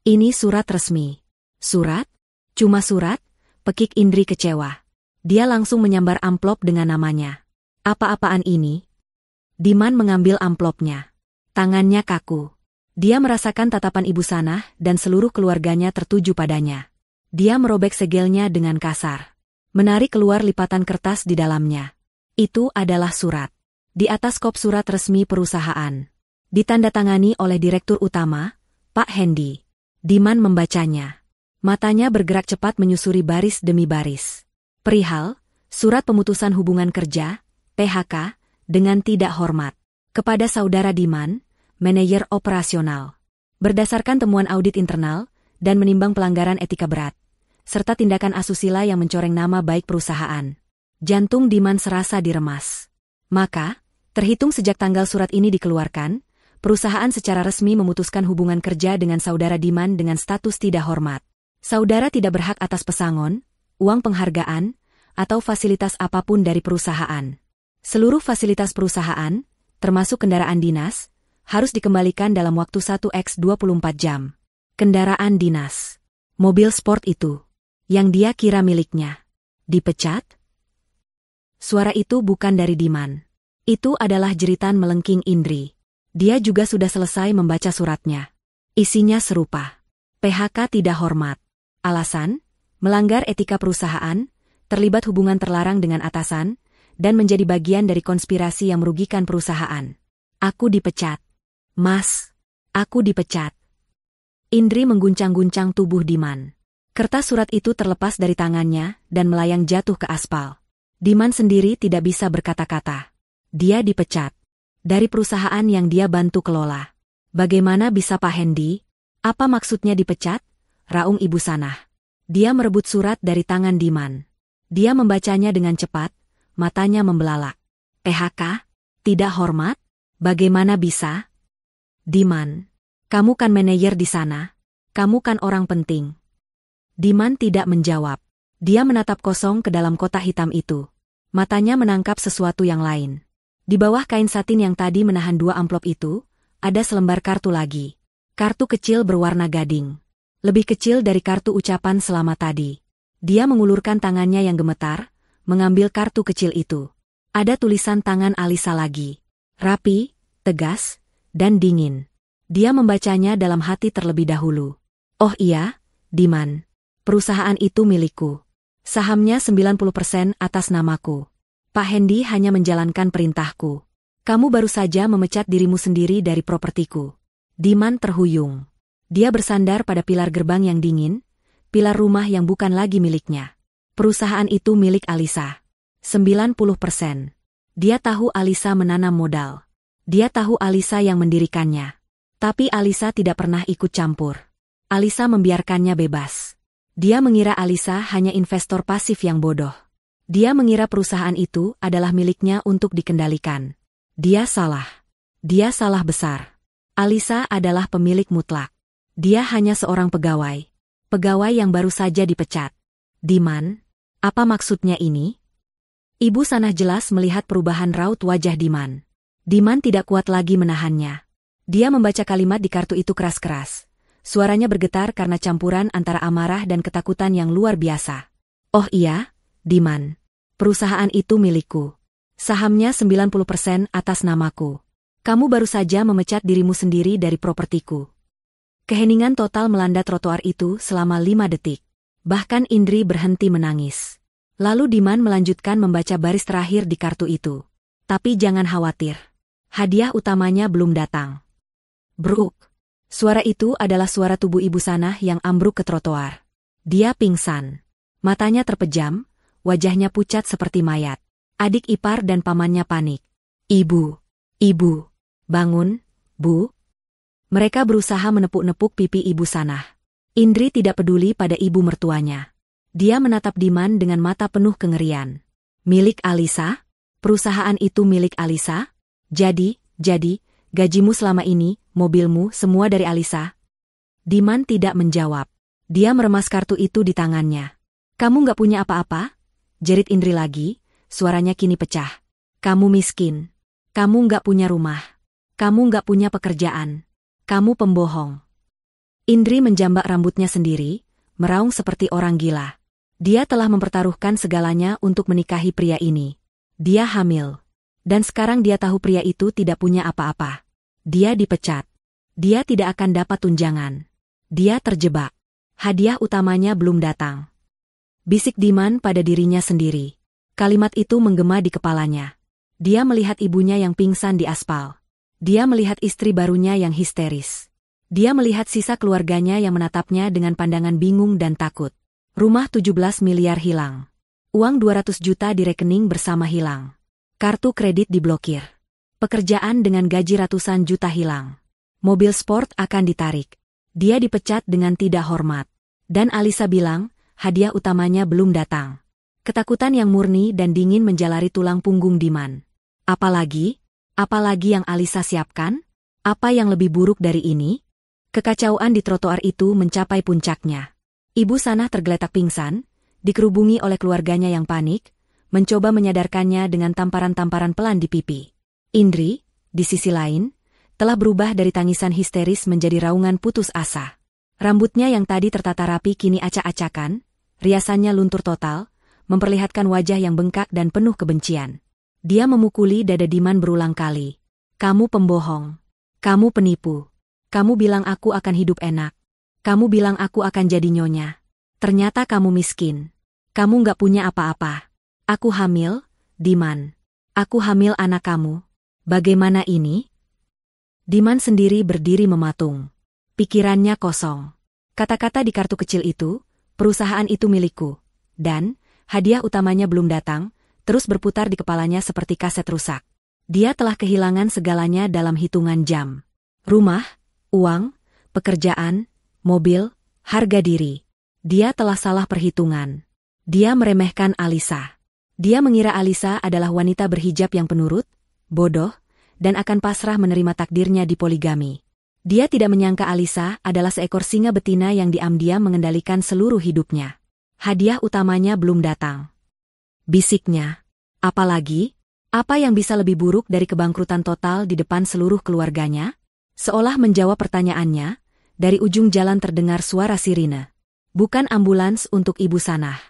Ini surat resmi. Surat? Cuma surat? Pekik Indri kecewa. Dia langsung menyambar amplop dengan namanya. Apa-apaan ini? Diman mengambil amplopnya. Tangannya kaku. Dia merasakan tatapan Ibu Sanah dan seluruh keluarganya tertuju padanya. Dia merobek segelnya dengan kasar. Menarik keluar lipatan kertas di dalamnya. Itu adalah surat. Di atas kop surat resmi perusahaan. Ditandatangani oleh Direktur Utama, Pak Hendi. Diman membacanya. Matanya bergerak cepat menyusuri baris demi baris. Perihal, surat pemutusan hubungan kerja, PHK, dengan tidak hormat. Kepada Saudara Diman, Manajer Operasional. Berdasarkan temuan audit internal, dan menimbang pelanggaran etika berat, serta tindakan asusila yang mencoreng nama baik perusahaan. Jantung Diman serasa diremas. Maka, terhitung sejak tanggal surat ini dikeluarkan, perusahaan secara resmi memutuskan hubungan kerja dengan Saudara Diman dengan status tidak hormat. Saudara tidak berhak atas pesangon, uang penghargaan, atau fasilitas apapun dari perusahaan. Seluruh fasilitas perusahaan, termasuk kendaraan dinas, harus dikembalikan dalam waktu 1x24 jam. Kendaraan dinas. Mobil sport itu. Yang dia kira miliknya. Dipecat? Suara itu bukan dari Diman. Itu adalah jeritan melengking Indri. Dia juga sudah selesai membaca suratnya. Isinya serupa. PHK tidak hormat. Alasan, melanggar etika perusahaan, terlibat hubungan terlarang dengan atasan, dan menjadi bagian dari konspirasi yang merugikan perusahaan. Aku dipecat. Mas, aku dipecat. Indri mengguncang-guncang tubuh Diman. Kertas surat itu terlepas dari tangannya dan melayang jatuh ke aspal. Diman sendiri tidak bisa berkata-kata. Dia dipecat. Dari perusahaan yang dia bantu kelola. Bagaimana bisa Pak Hendi? Apa maksudnya dipecat? Raung Ibu Sanah. Dia merebut surat dari tangan Diman. Dia membacanya dengan cepat, matanya membelalak. PHK? Tidak hormat? Bagaimana bisa? Diman, kamu kan manajer di sana. Kamu kan orang penting. Diman tidak menjawab. Dia menatap kosong ke dalam kotak hitam itu. Matanya menangkap sesuatu yang lain. Di bawah kain satin yang tadi menahan 2 amplop itu, ada selembar kartu lagi. Kartu kecil berwarna gading. Lebih kecil dari kartu ucapan selamat tadi. Dia mengulurkan tangannya yang gemetar, mengambil kartu kecil itu. Ada tulisan tangan Alisa lagi. Rapi, tegas, dan dingin. Dia membacanya dalam hati terlebih dahulu. Oh iya, Diman. Perusahaan itu milikku. Sahamnya 90% atas namaku. Pak Hendy hanya menjalankan perintahku. Kamu baru saja memecat dirimu sendiri dari propertiku. Diman terhuyung. Dia bersandar pada pilar gerbang yang dingin, pilar rumah yang bukan lagi miliknya. Perusahaan itu milik Alisa. 90%. Dia tahu Alisa menanam modal. Dia tahu Alisa yang mendirikannya. Tapi Alisa tidak pernah ikut campur. Alisa membiarkannya bebas. Dia mengira Alisa hanya investor pasif yang bodoh. Dia mengira perusahaan itu adalah miliknya untuk dikendalikan. Dia salah. Dia salah besar. Alisa adalah pemilik mutlak. Dia hanya seorang pegawai. Pegawai yang baru saja dipecat. Diman, apa maksudnya ini? Ibu Sanah jelas melihat perubahan raut wajah Diman. Diman tidak kuat lagi menahannya. Dia membaca kalimat di kartu itu keras-keras. Suaranya bergetar karena campuran antara amarah dan ketakutan yang luar biasa. Oh iya, Diman. Perusahaan itu milikku. Sahamnya 90% atas namaku. Kamu baru saja memecat dirimu sendiri dari propertiku. Keheningan total melanda trotoar itu selama 5 detik. Bahkan Indri berhenti menangis. Lalu Diman melanjutkan membaca baris terakhir di kartu itu. Tapi jangan khawatir. Hadiah utamanya belum datang. Bruk. Suara itu adalah suara tubuh Ibu Sanah yang ambruk ke trotoar. Dia pingsan. Matanya terpejam, wajahnya pucat seperti mayat. Adik ipar dan pamannya panik. Ibu, bangun, Bu. Mereka berusaha menepuk-nepuk pipi Ibu Sanah. Indri tidak peduli pada ibu mertuanya. Dia menatap Diman dengan mata penuh kengerian. Milik Alisa? Perusahaan itu milik Alisa? Jadi, gajimu selama ini, mobilmu, semua dari Alisa? Diman tidak menjawab. Dia meremas kartu itu di tangannya. Kamu nggak punya apa-apa? Jerit Indri lagi, suaranya kini pecah. Kamu miskin. Kamu nggak punya rumah. Kamu nggak punya pekerjaan. Kamu pembohong. Indri menjambak rambutnya sendiri, meraung seperti orang gila. Dia telah mempertaruhkan segalanya untuk menikahi pria ini. Dia hamil. Dan sekarang dia tahu pria itu tidak punya apa-apa. Dia dipecat. Dia tidak akan dapat tunjangan. Dia terjebak. Hadiah utamanya belum datang. Bisik Diman pada dirinya sendiri. Kalimat itu menggema di kepalanya. Dia melihat ibunya yang pingsan di aspal. Dia melihat istri barunya yang histeris. Dia melihat sisa keluarganya yang menatapnya dengan pandangan bingung dan takut. Rumah 17 miliar hilang. Uang 200 juta di rekening bersama hilang. Kartu kredit diblokir. Pekerjaan dengan gaji ratusan juta hilang. Mobil sport akan ditarik. Dia dipecat dengan tidak hormat. Dan Alisa bilang, hadiah utamanya belum datang. Ketakutan yang murni dan dingin menjalari tulang punggung Diman. Apalagi yang Alisa siapkan? Apa yang lebih buruk dari ini? Kekacauan di trotoar itu mencapai puncaknya. Ibu Sanah tergeletak pingsan, dikerubungi oleh keluarganya yang panik, mencoba menyadarkannya dengan tamparan-tamparan pelan di pipi. Indri, di sisi lain, telah berubah dari tangisan histeris menjadi raungan putus asa. Rambutnya yang tadi tertata rapi kini acak-acakan, riasannya luntur total, memperlihatkan wajah yang bengkak dan penuh kebencian. Dia memukuli dada Diman berulang kali. Kamu pembohong. Kamu penipu. Kamu bilang aku akan hidup enak. Kamu bilang aku akan jadi nyonya. Ternyata kamu miskin. Kamu nggak punya apa-apa. Aku hamil, Diman. Aku hamil anak kamu. Bagaimana ini? Diman sendiri berdiri mematung. Pikirannya kosong. Kata-kata di kartu kecil itu, perusahaan itu milikku. Dan, hadiah utamanya belum datang, terus berputar di kepalanya seperti kaset rusak. Dia telah kehilangan segalanya dalam hitungan jam. Rumah, uang, pekerjaan, mobil, harga diri. Dia telah salah perhitungan. Dia meremehkan Alisa. Dia mengira Alisa adalah wanita berhijab yang penurut, bodoh, dan akan pasrah menerima takdirnya di poligami. Dia tidak menyangka Alisa adalah seekor singa betina yang diam-diam mengendalikan seluruh hidupnya. Hadiah utamanya belum datang. Bisiknya. Apalagi? Apa yang bisa lebih buruk dari kebangkrutan total di depan seluruh keluarganya? Seolah menjawab pertanyaannya, dari ujung jalan terdengar suara sirine. Bukan ambulans untuk Ibu Sanah.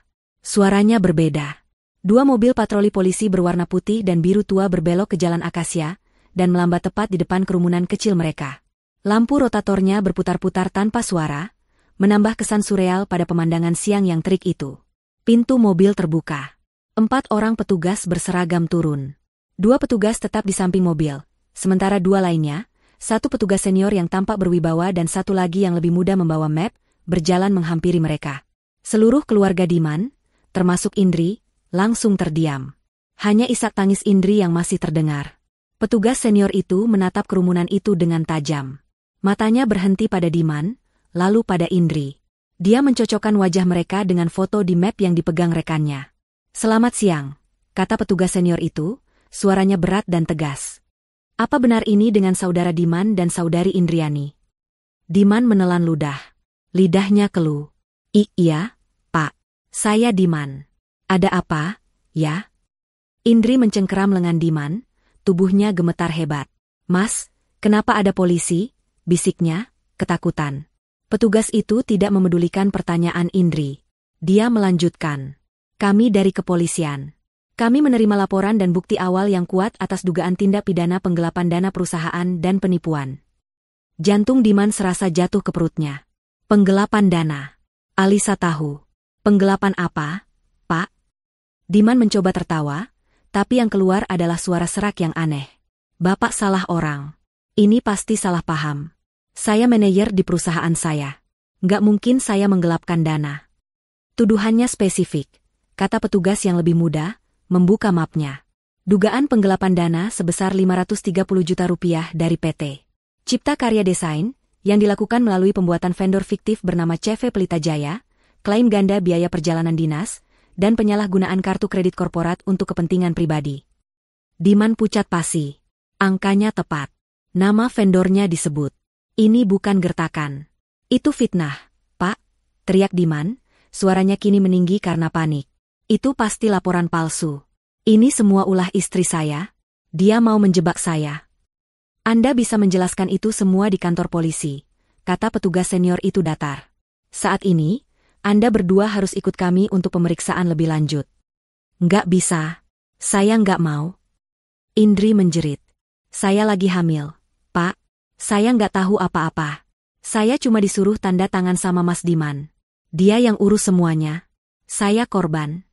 Suaranya berbeda. 2 mobil patroli polisi berwarna putih dan biru tua berbelok ke jalan Akasia, dan melambat tepat di depan kerumunan kecil mereka. Lampu rotatornya berputar-putar tanpa suara, menambah kesan surreal pada pemandangan siang yang terik itu. Pintu mobil terbuka. 4 orang petugas berseragam turun. 2 petugas tetap di samping mobil, sementara 2 lainnya, 1 petugas senior yang tampak berwibawa dan 1 lagi yang lebih muda membawa map, berjalan menghampiri mereka. Seluruh keluarga Diman, termasuk Indri, langsung terdiam. Hanya isak tangis Indri yang masih terdengar. Petugas senior itu menatap kerumunan itu dengan tajam. Matanya berhenti pada Diman, lalu pada Indri. Dia mencocokkan wajah mereka dengan foto di map yang dipegang rekannya. "Selamat siang," kata petugas senior itu, suaranya berat dan tegas. "Apa benar ini dengan saudara Diman dan saudari Indriani?" Diman menelan ludah. Lidahnya keluh. "Iya, Pak. Saya Diman. Ada apa, ya?" Indri mencengkeram lengan Diman, tubuhnya gemetar hebat. "Mas, kenapa ada polisi?" bisiknya, ketakutan. Petugas itu tidak memedulikan pertanyaan Indri. Dia melanjutkan. "Kami dari kepolisian. Kami menerima laporan dan bukti awal yang kuat atas dugaan tindak pidana penggelapan dana perusahaan dan penipuan." Jantung Diman serasa jatuh ke perutnya. "Penggelapan dana." Alisa tahu. "Penggelapan apa, Pak?" Diman mencoba tertawa, tapi yang keluar adalah suara serak yang aneh. "Bapak salah orang. Ini pasti salah paham. Saya manajer di perusahaan saya. Nggak mungkin saya menggelapkan dana." Tuduhannya spesifik, kata petugas yang lebih muda, membuka mapnya. Dugaan penggelapan dana sebesar 530 juta rupiah dari PT Cipta Karya Desain, yang dilakukan melalui pembuatan vendor fiktif bernama CV Pelita Jaya, klaim ganda biaya perjalanan dinas, dan penyalahgunaan kartu kredit korporat untuk kepentingan pribadi. Diman pucat pasi. Angkanya tepat. Nama vendornya disebut. "Ini bukan gertakan. Itu fitnah, Pak," teriak Diman, suaranya kini meninggi karena panik. "Itu pasti laporan palsu. Ini semua ulah istri saya. Dia mau menjebak saya." "Anda bisa menjelaskan itu semua di kantor polisi," kata petugas senior itu datar. "Saat ini, Anda berdua harus ikut kami untuk pemeriksaan lebih lanjut." "Nggak bisa. Saya nggak mau." Indri menjerit. "Saya lagi hamil, Pak. Saya nggak tahu apa-apa. Saya cuma disuruh tanda tangan sama Mas Diman. Dia yang urus semuanya. Saya korban."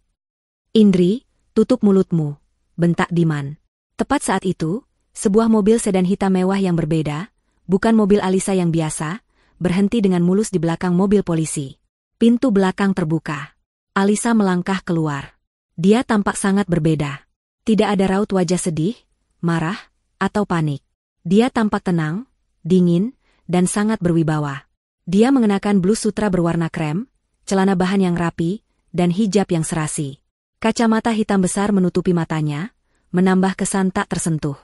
"Indri, tutup mulutmu," bentak Diman. Tepat saat itu, sebuah mobil sedan hitam mewah yang berbeda, bukan mobil Alisa yang biasa, berhenti dengan mulus di belakang mobil polisi. Pintu belakang terbuka. Alisa melangkah keluar. Dia tampak sangat berbeda. Tidak ada raut wajah sedih, marah, atau panik. Dia tampak tenang, dingin, dan sangat berwibawa. Dia mengenakan blus sutra berwarna krem, celana bahan yang rapi, dan hijab yang serasi. Kacamata hitam besar menutupi matanya, menambah kesan tak tersentuh.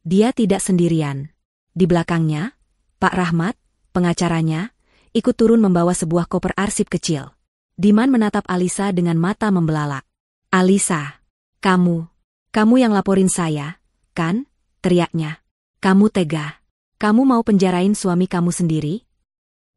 Dia tidak sendirian. Di belakangnya, Pak Rahmat, pengacaranya, ikut turun membawa sebuah koper arsip kecil. Diman menatap Alisa dengan mata membelalak. "Alisa, kamu yang laporin saya, kan?" teriaknya. "Kamu tega. Kamu mau penjarain suami kamu sendiri?"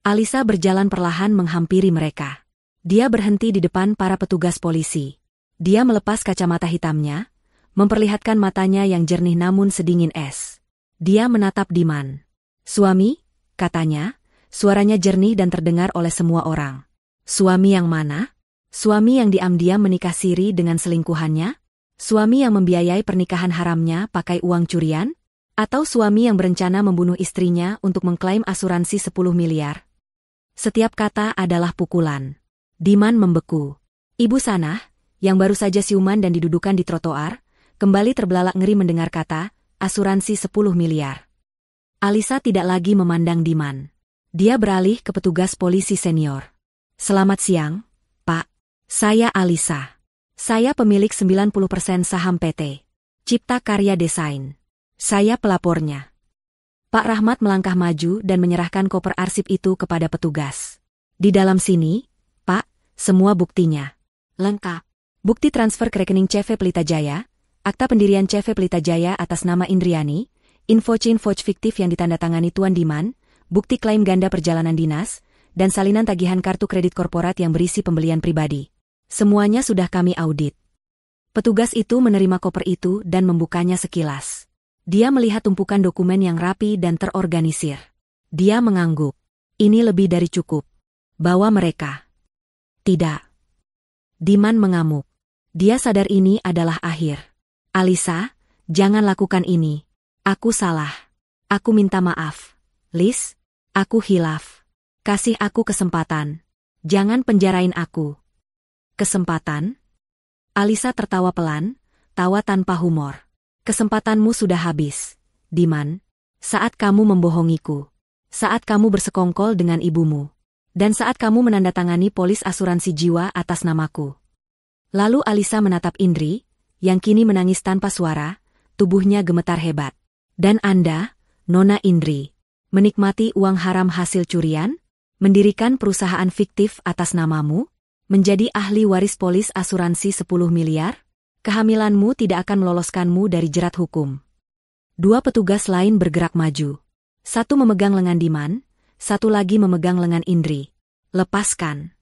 Alisa berjalan perlahan menghampiri mereka. Dia berhenti di depan para petugas polisi. Dia melepas kacamata hitamnya, memperlihatkan matanya yang jernih namun sedingin es. Dia menatap Diman. "Suami?" katanya. Suaranya jernih dan terdengar oleh semua orang. "Suami yang mana? Suami yang diam-diam menikah siri dengan selingkuhannya? Suami yang membiayai pernikahan haramnya pakai uang curian? Atau suami yang berencana membunuh istrinya untuk mengklaim asuransi 10 miliar? Setiap kata adalah pukulan. Diman membeku. Ibu Sanah, yang baru saja siuman dan didudukan di trotoar, kembali terbelalak ngeri mendengar kata, asuransi 10 miliar. Alisa tidak lagi memandang Diman. Dia beralih ke petugas polisi senior. "Selamat siang, Pak. Saya Alisa. Saya pemilik 90% saham PT Cipta Karya Desain. Saya pelapornya. Pak Rahmat melangkah maju dan menyerahkan koper arsip itu kepada petugas. Di dalam sini, Pak, semua buktinya. Lengkap. Bukti transfer ke rekening CV Pelita Jaya, akta pendirian CV Pelita Jaya atas nama Indriani, info chain vouch fiktif yang ditandatangani Tuan Diman, bukti klaim ganda perjalanan dinas, dan salinan tagihan kartu kredit korporat yang berisi pembelian pribadi. Semuanya sudah kami audit. Petugas itu menerima koper itu dan membukanya sekilas. Dia melihat tumpukan dokumen yang rapi dan terorganisir. Dia mengangguk. Ini lebih dari cukup. Bawa mereka. Tidak. Diman mengamuk. Dia sadar ini adalah akhir. Alisa, jangan lakukan ini. Aku salah. Aku minta maaf. Liz, aku hilaf. Kasih aku kesempatan. Jangan penjarain aku. Kesempatan? Alisa tertawa pelan, tawa tanpa humor. Kesempatanmu sudah habis, Diman. Saat kamu membohongiku. Saat kamu bersekongkol dengan ibumu. Dan saat kamu menandatangani polis asuransi jiwa atas namaku. Lalu Alisa menatap Indri, yang kini menangis tanpa suara, tubuhnya gemetar hebat. Dan Anda, Nona Indri, menikmati uang haram hasil curian? Mendirikan perusahaan fiktif atas namamu? Menjadi ahli waris polis asuransi 10 miliar? Kehamilanmu tidak akan meloloskanmu dari jerat hukum. Dua petugas lain bergerak maju. Satu memegang lengan Diman, satu lagi memegang lengan Indri. Lepaskan.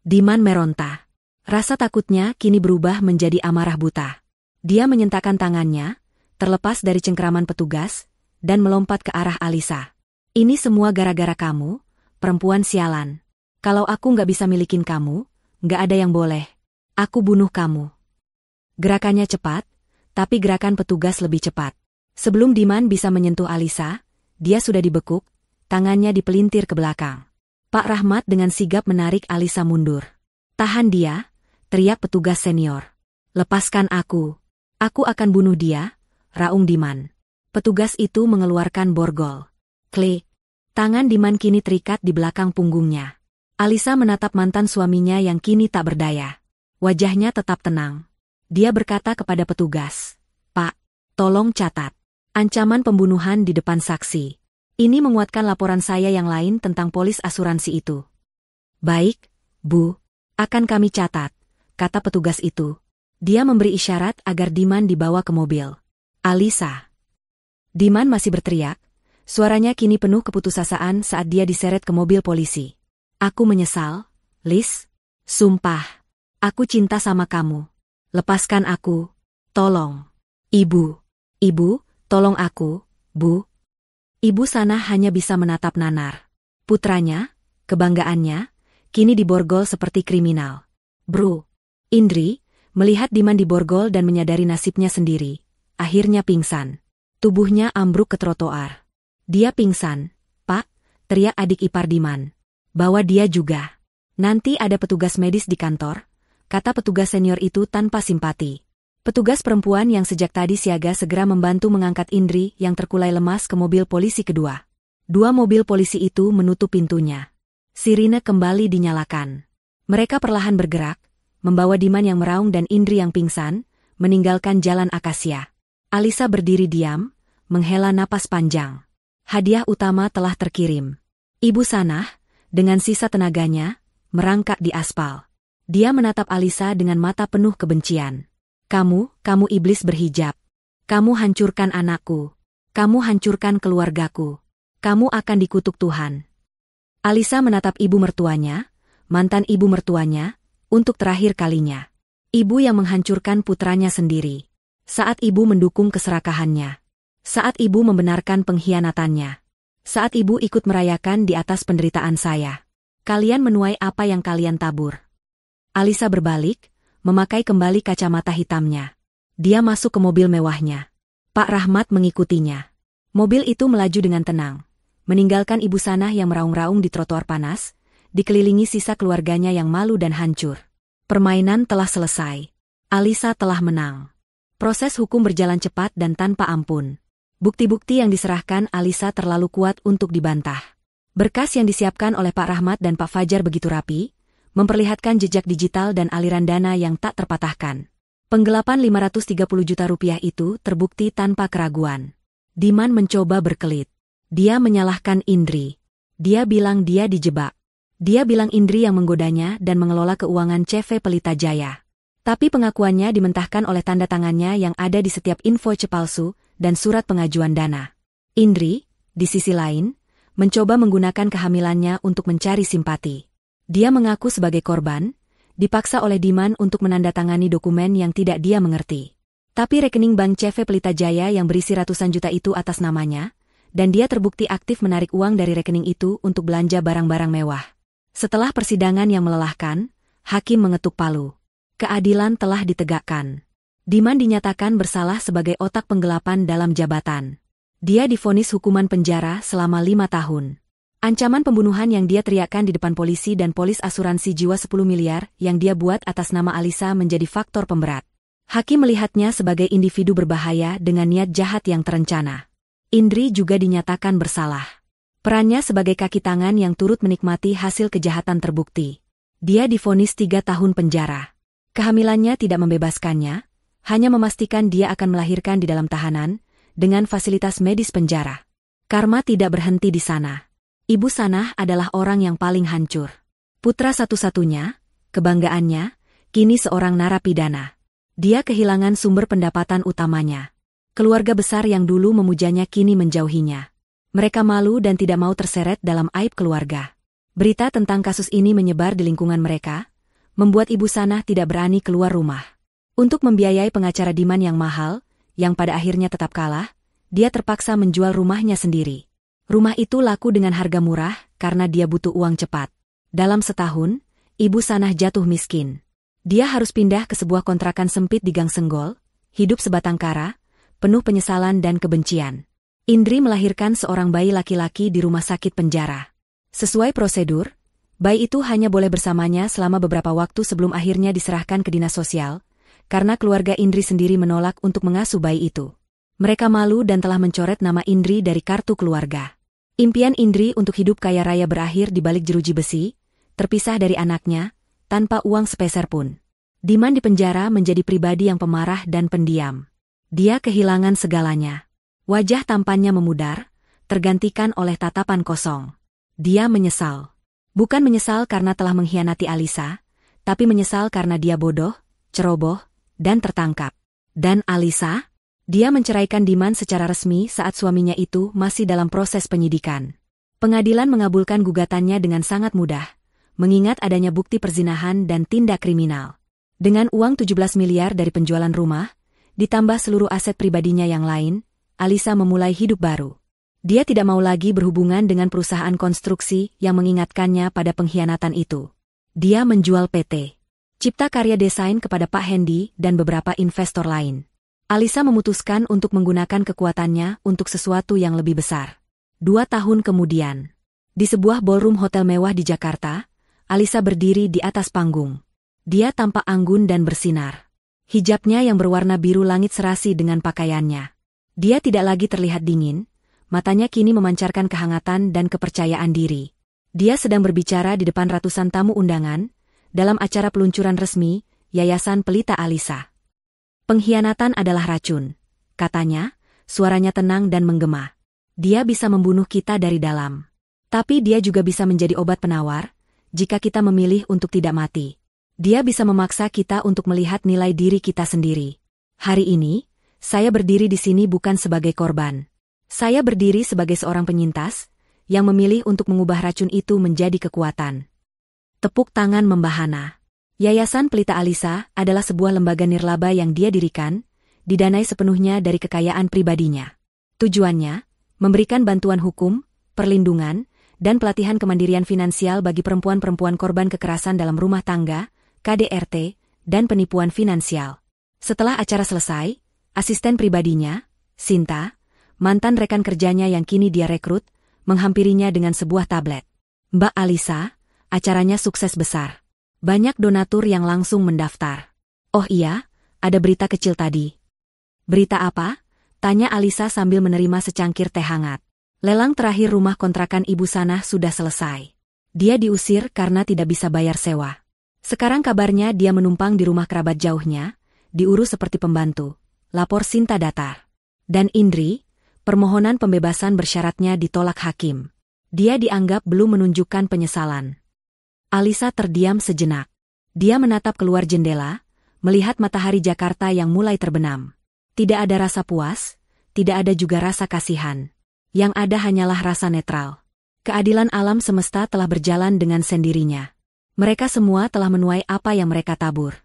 Diman meronta. Rasa takutnya kini berubah menjadi amarah buta. Dia menyentakkan tangannya, terlepas dari cengkeraman petugas, dan melompat ke arah Alisa. Ini semua gara-gara kamu, perempuan sialan. Kalau aku nggak bisa milikin kamu, nggak ada yang boleh. Aku bunuh kamu. Gerakannya cepat, tapi gerakan petugas lebih cepat. Sebelum Diman bisa menyentuh Alisa, dia sudah dibekuk, tangannya dipelintir ke belakang. Pak Rahmat dengan sigap menarik Alisa mundur. Tahan dia, teriak petugas senior. Lepaskan aku. Aku akan bunuh dia, raung Diman. Petugas itu mengeluarkan borgol. Klik. Tangan Diman kini terikat di belakang punggungnya. Alisa menatap mantan suaminya yang kini tak berdaya. Wajahnya tetap tenang. Dia berkata kepada petugas, Pak, tolong catat. Ancaman pembunuhan di depan saksi. Ini menguatkan laporan saya yang lain tentang polis asuransi itu. Baik, Bu. Akan kami catat, kata petugas itu. Dia memberi isyarat agar Diman dibawa ke mobil. Alisa. Diman masih berteriak. Suaranya kini penuh keputusasaan saat dia diseret ke mobil polisi. Aku menyesal, Liz. Sumpah. Aku cinta sama kamu. Lepaskan aku. Tolong. Ibu. Ibu, tolong aku, Bu. Ibu Sana hanya bisa menatap nanar. Putranya, kebanggaannya, kini diborgol seperti kriminal. Bro. Indri, melihat Diman diborgol dan menyadari nasibnya sendiri, akhirnya pingsan. Tubuhnya ambruk ke trotoar. Dia pingsan, Pak, teriak adik ipar Diman. Bawa dia juga. Nanti ada petugas medis di kantor, kata petugas senior itu tanpa simpati. Petugas perempuan yang sejak tadi siaga segera membantu mengangkat Indri yang terkulai lemas ke mobil polisi kedua. Dua mobil polisi itu menutup pintunya. Sirine kembali dinyalakan. Mereka perlahan bergerak, membawa Diman yang meraung dan Indri yang pingsan, meninggalkan jalan akasia. Alisa berdiri diam, menghela napas panjang. Hadiah utama telah terkirim. Ibu Sanah, dengan sisa tenaganya, merangkak di aspal. Dia menatap Alisa dengan mata penuh kebencian. Kamu iblis berhijab. Kamu hancurkan anakku. Kamu hancurkan keluargaku. Kamu akan dikutuk Tuhan. Alisa menatap ibu mertuanya, mantan ibu mertuanya, untuk terakhir kalinya. Ibu yang menghancurkan putranya sendiri. Saat ibu mendukung keserakahannya. Saat ibu membenarkan pengkhianatannya. Saat ibu ikut merayakan di atas penderitaan saya. Kalian menuai apa yang kalian tabur. Alisa berbalik, memakai kembali kacamata hitamnya. Dia masuk ke mobil mewahnya. Pak Rahmat mengikutinya. Mobil itu melaju dengan tenang, meninggalkan Ibu Sanah yang meraung-raung di trotoar panas, dikelilingi sisa keluarganya yang malu dan hancur. Permainan telah selesai. Alisa telah menang. Proses hukum berjalan cepat dan tanpa ampun. Bukti-bukti yang diserahkan Alisa terlalu kuat untuk dibantah. Berkas yang disiapkan oleh Pak Rahmat dan Pak Fajar begitu rapi, memperlihatkan jejak digital dan aliran dana yang tak terpatahkan. Penggelapan 530 juta rupiah itu terbukti tanpa keraguan. Diman mencoba berkelit. Dia menyalahkan Indri. Dia bilang dia dijebak. Dia bilang Indri yang menggodanya dan mengelola keuangan CV Pelita Jaya. Tapi pengakuannya dimentahkan oleh tanda tangannya yang ada di setiap invoice palsu dan surat pengajuan dana. Indri, di sisi lain, mencoba menggunakan kehamilannya untuk mencari simpati. Dia mengaku sebagai korban, dipaksa oleh Diman untuk menandatangani dokumen yang tidak dia mengerti. Tapi rekening bank CV Pelita Jaya yang berisi ratusan juta itu atas namanya, dan dia terbukti aktif menarik uang dari rekening itu untuk belanja barang-barang mewah. Setelah persidangan yang melelahkan, hakim mengetuk palu. Keadilan telah ditegakkan. Diman dinyatakan bersalah sebagai otak penggelapan dalam jabatan. Dia divonis hukuman penjara selama 5 tahun. Ancaman pembunuhan yang dia teriakkan di depan polisi dan polis asuransi jiwa 10 miliar yang dia buat atas nama Alisa menjadi faktor pemberat. Hakim melihatnya sebagai individu berbahaya dengan niat jahat yang terencana. Indri juga dinyatakan bersalah. Perannya sebagai kaki tangan yang turut menikmati hasil kejahatan terbukti. Dia divonis 3 tahun penjara. Kehamilannya tidak membebaskannya, hanya memastikan dia akan melahirkan di dalam tahanan, dengan fasilitas medis penjara. Karma tidak berhenti di sana. Ibu Sanah adalah orang yang paling hancur. Putra satu-satunya, kebanggaannya, kini seorang narapidana. Dia kehilangan sumber pendapatan utamanya. Keluarga besar yang dulu memujanya kini menjauhinya. Mereka malu dan tidak mau terseret dalam aib keluarga. Berita tentang kasus ini menyebar di lingkungan mereka, membuat Ibu Sanah tidak berani keluar rumah. Untuk membiayai pengacara Diman yang mahal, yang pada akhirnya tetap kalah, dia terpaksa menjual rumahnya sendiri. Rumah itu laku dengan harga murah karena dia butuh uang cepat. Dalam setahun, Ibu Sanah jatuh miskin. Dia harus pindah ke sebuah kontrakan sempit di Gang Senggol, hidup sebatang kara, penuh penyesalan dan kebencian. Indri melahirkan seorang bayi laki-laki di rumah sakit penjara. Sesuai prosedur, bayi itu hanya boleh bersamanya selama beberapa waktu sebelum akhirnya diserahkan ke dinas sosial, karena keluarga Indri sendiri menolak untuk mengasuh bayi itu. Mereka malu dan telah mencoret nama Indri dari kartu keluarga. Impian Indri untuk hidup kaya raya berakhir di balik jeruji besi, terpisah dari anaknya, tanpa uang sepeser pun. Diman di penjara menjadi pribadi yang pemarah dan pendiam. Dia kehilangan segalanya. Wajah tampannya memudar, tergantikan oleh tatapan kosong. Dia menyesal. Bukan menyesal karena telah mengkhianati Alisa, tapi menyesal karena dia bodoh, ceroboh, dan tertangkap. Dan Alisa? Dia menceraikan Diman secara resmi saat suaminya itu masih dalam proses penyidikan. Pengadilan mengabulkan gugatannya dengan sangat mudah, mengingat adanya bukti perzinahan dan tindak kriminal. Dengan uang 17 miliar dari penjualan rumah, ditambah seluruh aset pribadinya yang lain, Alisa memulai hidup baru. Dia tidak mau lagi berhubungan dengan perusahaan konstruksi yang mengingatkannya pada pengkhianatan itu. Dia menjual PT Cipta Karya Desain kepada Pak Hendy dan beberapa investor lain. Alisa memutuskan untuk menggunakan kekuatannya untuk sesuatu yang lebih besar. 2 tahun kemudian, di sebuah ballroom hotel mewah di Jakarta, Alisa berdiri di atas panggung. Dia tampak anggun dan bersinar. Hijabnya yang berwarna biru langit serasi dengan pakaiannya. Dia tidak lagi terlihat dingin, matanya kini memancarkan kehangatan dan kepercayaan diri. Dia sedang berbicara di depan ratusan tamu undangan, dalam acara peluncuran resmi, Yayasan Pelita Alisa. Pengkhianatan adalah racun, katanya, suaranya tenang dan menggema. Dia bisa membunuh kita dari dalam. Tapi dia juga bisa menjadi obat penawar, jika kita memilih untuk tidak mati. Dia bisa memaksa kita untuk melihat nilai diri kita sendiri. Hari ini, saya berdiri di sini bukan sebagai korban. Saya berdiri sebagai seorang penyintas, yang memilih untuk mengubah racun itu menjadi kekuatan. Tepuk tangan membahana. Yayasan Pelita Alisa adalah sebuah lembaga nirlaba yang dia dirikan, didanai sepenuhnya dari kekayaan pribadinya. Tujuannya, memberikan bantuan hukum, perlindungan, dan pelatihan kemandirian finansial bagi perempuan-perempuan korban kekerasan dalam rumah tangga, KDRT, dan penipuan finansial. Setelah acara selesai, asisten pribadinya, Sinta, mantan rekan kerjanya yang kini dia rekrut, menghampirinya dengan sebuah tablet. Mbak Alisa, acaranya sukses besar. Banyak donatur yang langsung mendaftar. Oh iya, ada berita kecil tadi. Berita apa? Tanya Alisa sambil menerima secangkir teh hangat. Lelang terakhir rumah kontrakan Ibu Sanah sudah selesai. Dia diusir karena tidak bisa bayar sewa. Sekarang kabarnya dia menumpang di rumah kerabat jauhnya, diurus seperti pembantu. Lapor Sinta datar. Dan Indri, permohonan pembebasan bersyaratnya ditolak hakim. Dia dianggap belum menunjukkan penyesalan. Alisa terdiam sejenak. Dia menatap keluar jendela, melihat matahari Jakarta yang mulai terbenam. Tidak ada rasa puas, tidak ada juga rasa kasihan. Yang ada hanyalah rasa netral. Keadilan alam semesta telah berjalan dengan sendirinya. Mereka semua telah menuai apa yang mereka tabur.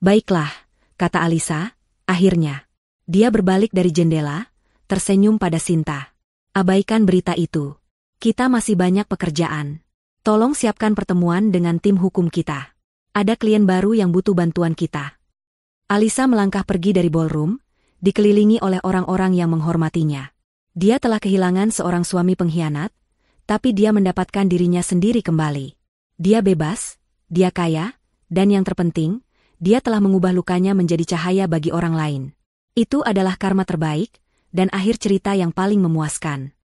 Baiklah, kata Alisa, akhirnya. Dia berbalik dari jendela, tersenyum pada Sinta. Abaikan berita itu. Kita masih banyak pekerjaan. Tolong siapkan pertemuan dengan tim hukum kita. Ada klien baru yang butuh bantuan kita. Alisa melangkah pergi dari ballroom, dikelilingi oleh orang-orang yang menghormatinya. Dia telah kehilangan seorang suami pengkhianat, tapi dia mendapatkan dirinya sendiri kembali. Dia bebas, dia kaya, dan yang terpenting, dia telah mengubah lukanya menjadi cahaya bagi orang lain. Itu adalah karma terbaik, dan akhir cerita yang paling memuaskan.